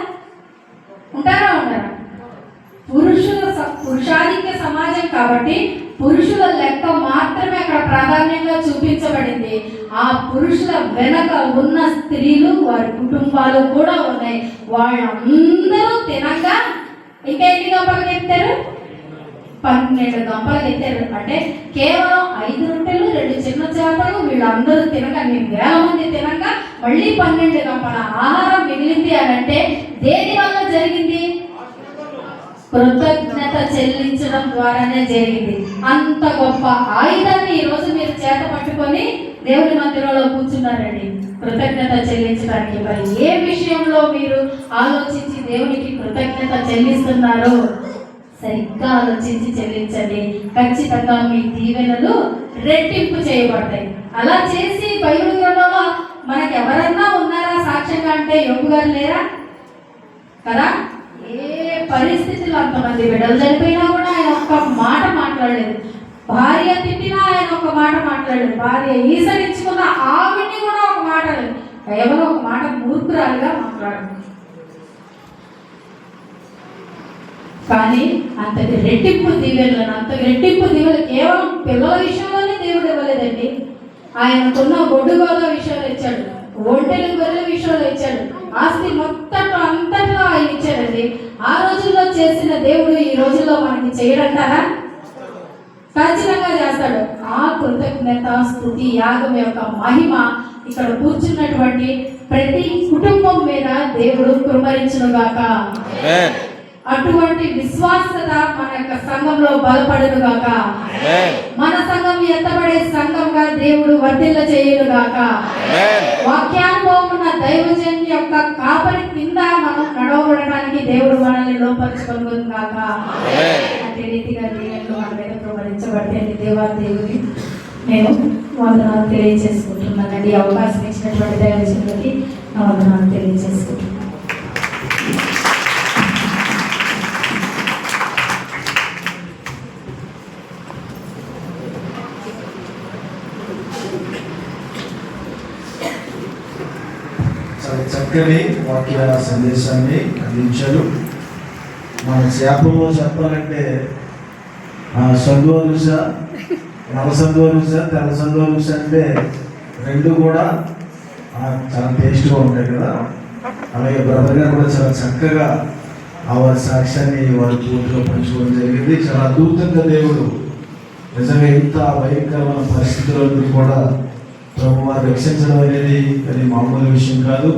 ఉంటారా? పురుషాధిక్య సమాజం కాబట్టి పురుషుల లెక్క మాత్రమే అక్కడ ప్రాధాన్యంగా చూపించబడింది. ఆ పురుషుల వెనక ఉన్న స్త్రీలు, వారి కుటుంబాలు కూడా ఉన్నాయి. వాళ్ళందరూ తినగా ఇంకా ఎన్ని గంపలకు ఎత్తారు? 12 గంపలకు ఎత్తారు. అంటే కేవలం 5 రొట్టెలు 2 చిన్న చేపలు వీళ్ళందరూ తినగా, 1,000 మంది తినగా మళ్ళీ 12 గంపల ఆహారం మిగిలింది అని అంటే దేని వల్ల జరిగింది? కృతజ్ఞత చెల్లించడం ద్వారానే జరిగింది. అంత గొప్ప ఆయుధాన్ని ఈరోజు మీరు చేత పట్టుకొని దేవుని మందిరంలో కూర్చున్నారండి కృతజ్ఞత చెల్లించడానికి. మరి ఏ విషయంలో మీరు ఆలోచించి దేవునికి కృతజ్ఞత చెల్లిస్తున్నారో సరిగ్గా ఆలోచించి చెల్లించండి. ఖచ్చితంగా మీ దీవెనలు రెట్టింపు చేయబడతాయి. అలా చేసి బైబిల్ గ్రంథంలో మనకి ఎవరన్నా ఉన్నారా సాక్ష్యంగా అంటే యోబు గారు లేరా కదా? ఏ పరిస్థితుల్లో అంతమంది బిడ్డలు చనిపోయినా కూడా ఆయన ఒక్క మాట మాట్లాడలేదు. భార్య తిట్టినా ఆయన ఒక మాట మాట్లాడలేదు. భార్య ఈసరించుకున్న ఆవిడ్ని కూడా ఒక మాట లేదు, కేవలం ఒక మాట మూర్ఖురాలుగా మాట్లాడదు. కానీ అంతటి రెట్టింపు దీవెనలు కేవలం పిల్లల విషయంలోనే దేవుడు ఇవ్వలేదండి. ఆయనకున్న బొడ్డు గోద విషయంలో ఇచ్చాడు, ఒంటెలు గొర్రెల విషయంలో ఇచ్చాడు, ఆస్తి అంతట్లో ఆయన ఇచ్చాడండి. ఆ రోజుల్లో చేసిన దేవుడు ఈ రోజుల్లో మనకి చేయడంటారా? ఖచ్చితంగా చేస్తాడు. ఆ కృతజ్ఞత స్తుతి యాగం యొక్క మహిమ ఇక్కడ కూర్చున్నటువంటి ప్రతి కుటుంబం మీద దేవుడు కుమ్మరించును గాక. అటువంటి విశ్వాసత మన యొక్క సంఘంలో బలపడును గాక. మన సంఘం ఎత్తబడే సంఘంగా దేవుడు వర్ధిల్ల చేయును గాక. వాక్యానుభవం ఉన్న దైవజన్ యొక్క కాపరి కింద మనం నడవబడడానికి దేవుడు మనల్ని లోపరుచుకొనును గాక. అదే రీతిగా దేవుడు మన మీద కుమ్మరించబడితే దేవుని నేను వందనాలు తెలియజేసుకుంటున్నానండి. అవకాశం ఇచ్చినటువంటి దైవజనులకి నా వందనాలు తెలియజేసుకుంటున్నాను. చక్కని వాక్య సందేశాన్ని అందించారు. మన శాపంలో చెప్పాలంటే సందోరుస, నల సందోరుస, తెల్ల సందోరుస అంటే 2 కూడా చాలా టేస్ట్గా ఉంటాయి కదా. అలాగే బ్రదర్ గారు కూడా చాలా చక్కగా వారి సాక్ష్యాన్ని వారి పూర్తిగా పంచుకోవడం జరిగింది. చాలా అద్భుతంగా దేవుడు నిజంగా ఇంత భయంకరమైన పరిస్థితుల్లో కూడా ప్రభు వారు రక్షించడం అనేది అది మామూలు విషయం కాదు.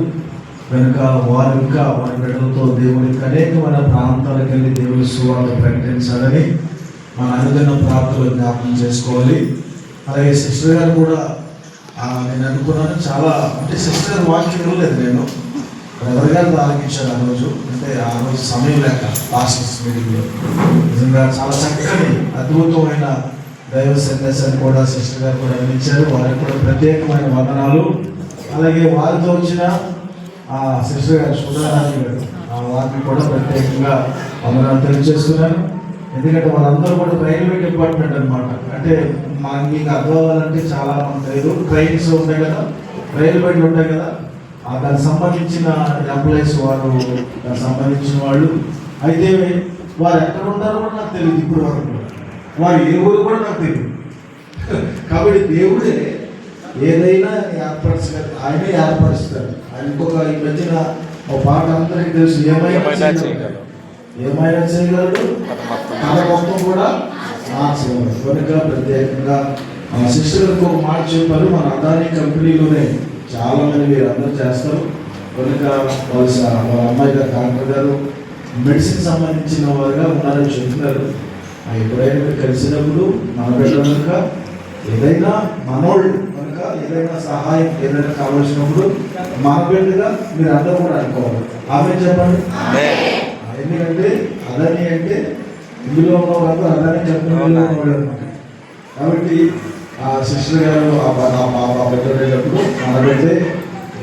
కనుక వారు ఇంకా వారి బిడ్డలతో దేవుడికి అనేకమైన ప్రాంతాలకు వెళ్ళి దేవుడి సువార్త ప్రకటించాలని మన అనుదిన ప్రార్థనలు జ్ఞాపకం చేసుకోవాలి. అలాగే సిస్టర్ గారు కూడా నేను అనుకున్నాను చాలా అంటే సిస్టర్ వాక్యం ఇవ్వలేదు నేను బ్రదర్ గారు ఆలకించాను ఆ రోజు. అంటే ఆ రోజు సమయం లేక పాస్టర్స్ మీటింగ్లో నిజంగా చాలా చక్కని అద్భుతమైన దైవ సందేశాన్ని కూడా సిస్టర్ గారు కూడా అందించారు. వారికి కూడా ప్రత్యేకమైన వందనాలు. అలాగే వారితో వచ్చిన సిస్టర్ గారు సుధారాణి గారు వారిని కూడా ప్రత్యేకంగా వందనాలు తెలియజేస్తున్నాను. ఎందుకంటే వాళ్ళందరూ కూడా రైల్వే డిపార్ట్మెంట్ అనమాట. అంటే మనకి మీకు అర్థం అవ్వాలంటే చాలా మంది లేదు, ట్రైన్స్ ఉంటాయి కదా, రైలు బండ్లు ఉంటాయి కదా, దానికి సంబంధించిన ఎంప్లాయీస్ వారు, దానికి సంబంధించిన వాళ్ళు. అయితే వారు ఎక్కడ ఉంటారో కూడా నాకు తెలియదు ఇప్పుడు వరకు, వారు ఏ ఊరు కూడా నాకు తెలియదు. కాబట్టి దేవుడే ఏదైనా ఏర్పరుస్తారు, ఆయనే ఏర్పరుస్తారు. ఆయన ఇంకొక ఈ మధ్యన ఒక పాట అందరికీ తెలుసు, ఏమైనా చేయగలడు, కథ మొత్తం కూడా మార్చగలడు. కనుక ప్రత్యేకంగా శిష్యులకు ఒక మాట చెప్పారు, మన అదానీ కంపెనీలోనే చాలా మంది మీరు అందరూ చేస్తారు. కనుక వాళ్ళ అమ్మాయి గారు డాక్టర్ గారు మెడిసిన్ సంబంధించిన వారుగా ఉన్నారని చెప్తున్నారు. ఎప్పుడైనా మీరు కలిసినప్పుడు మన బిడ్డ కనుక ఏదైనా మనోళ్ళు కనుక ఏదైనా సహాయం ఏదైనా కావాల్సినప్పుడు మన బిడ్డగా మీరు అందరూ కూడా అనుకోవాలి. ఆమె చెప్పండి. ఎందుకంటే అదాని అంటే ఇందులో ఉన్న వాళ్ళు అదాని కంపెనీలో ఉన్నవాడు అనమాట. కాబట్టి ఆ సిస్టర్ గారు పెట్టేటప్పుడు మన బిడ్డే,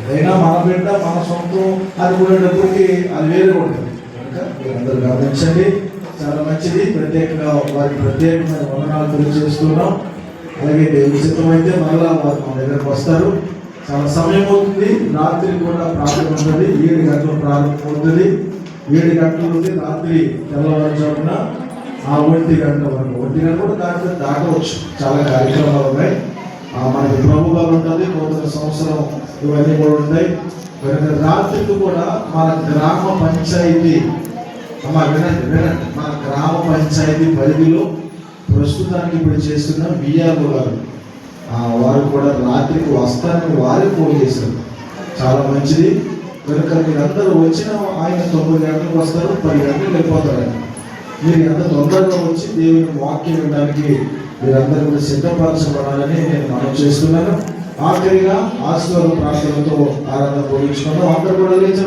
ఏదైనా మన బిడ్డ మన సొంతం అనుకునేటప్పటికి అది వేరే ఉంటుంది. కనుక మీరందరూ గమనించండి, చాలా మంచిది. ప్రత్యేకంగా వారికి ప్రత్యేకమైన వందనాలు తెలియజేస్తున్నాం. అలాగే దేవుని సిద్ధమైతే మళ్ళా వారు మన దగ్గరకు వస్తారు. చాలా సమయం అవుతుంది, రాత్రి కూడా ప్రార్థన ఉంటుంది. 7 గంటలు ప్రారంభం అవుతుంది. 7 గంటల నుండి రాత్రి తెల్లవారుజామున 1 గంటల వరకు. 1 గంట కూడా దాటవచ్చు. చాలా కార్యక్రమాలు ఉన్నాయి. మనకి ప్రభు గారు ఉంటుంది, నూతన సంవత్సరం ఇవన్నీ కూడా ఉంటాయి. కనుక రాత్రికి కూడా మన గ్రామ పంచాయతీ వినండి, మన గ్రామ పంచాయతీ పరిధిలో ప్రస్తుతానికి ఇప్పుడు చేస్తున్న బిఆర్ఓ గారు వారు కూడా రాత్రికి వస్తారని వారికి ఫోన్ చేశారు. చాలా మంచిది. కనుక మీరందరూ వచ్చిన ఆయన 9 గంటలకు వస్తారు, 10 గంటలకు వెళ్ళిపోతారు. మీరు ఎంత తొందరగా వచ్చి దేవుని వాక్యం వినడానికి మీరందరూ కూడా సిద్ధపరచబడాలని నేను మనం చేస్తున్నాను. ఆఖరిగా ఆశీర్వాద ప్రార్థనతో ఆరాధన పోయించుకున్నాం. అందరూ కూడా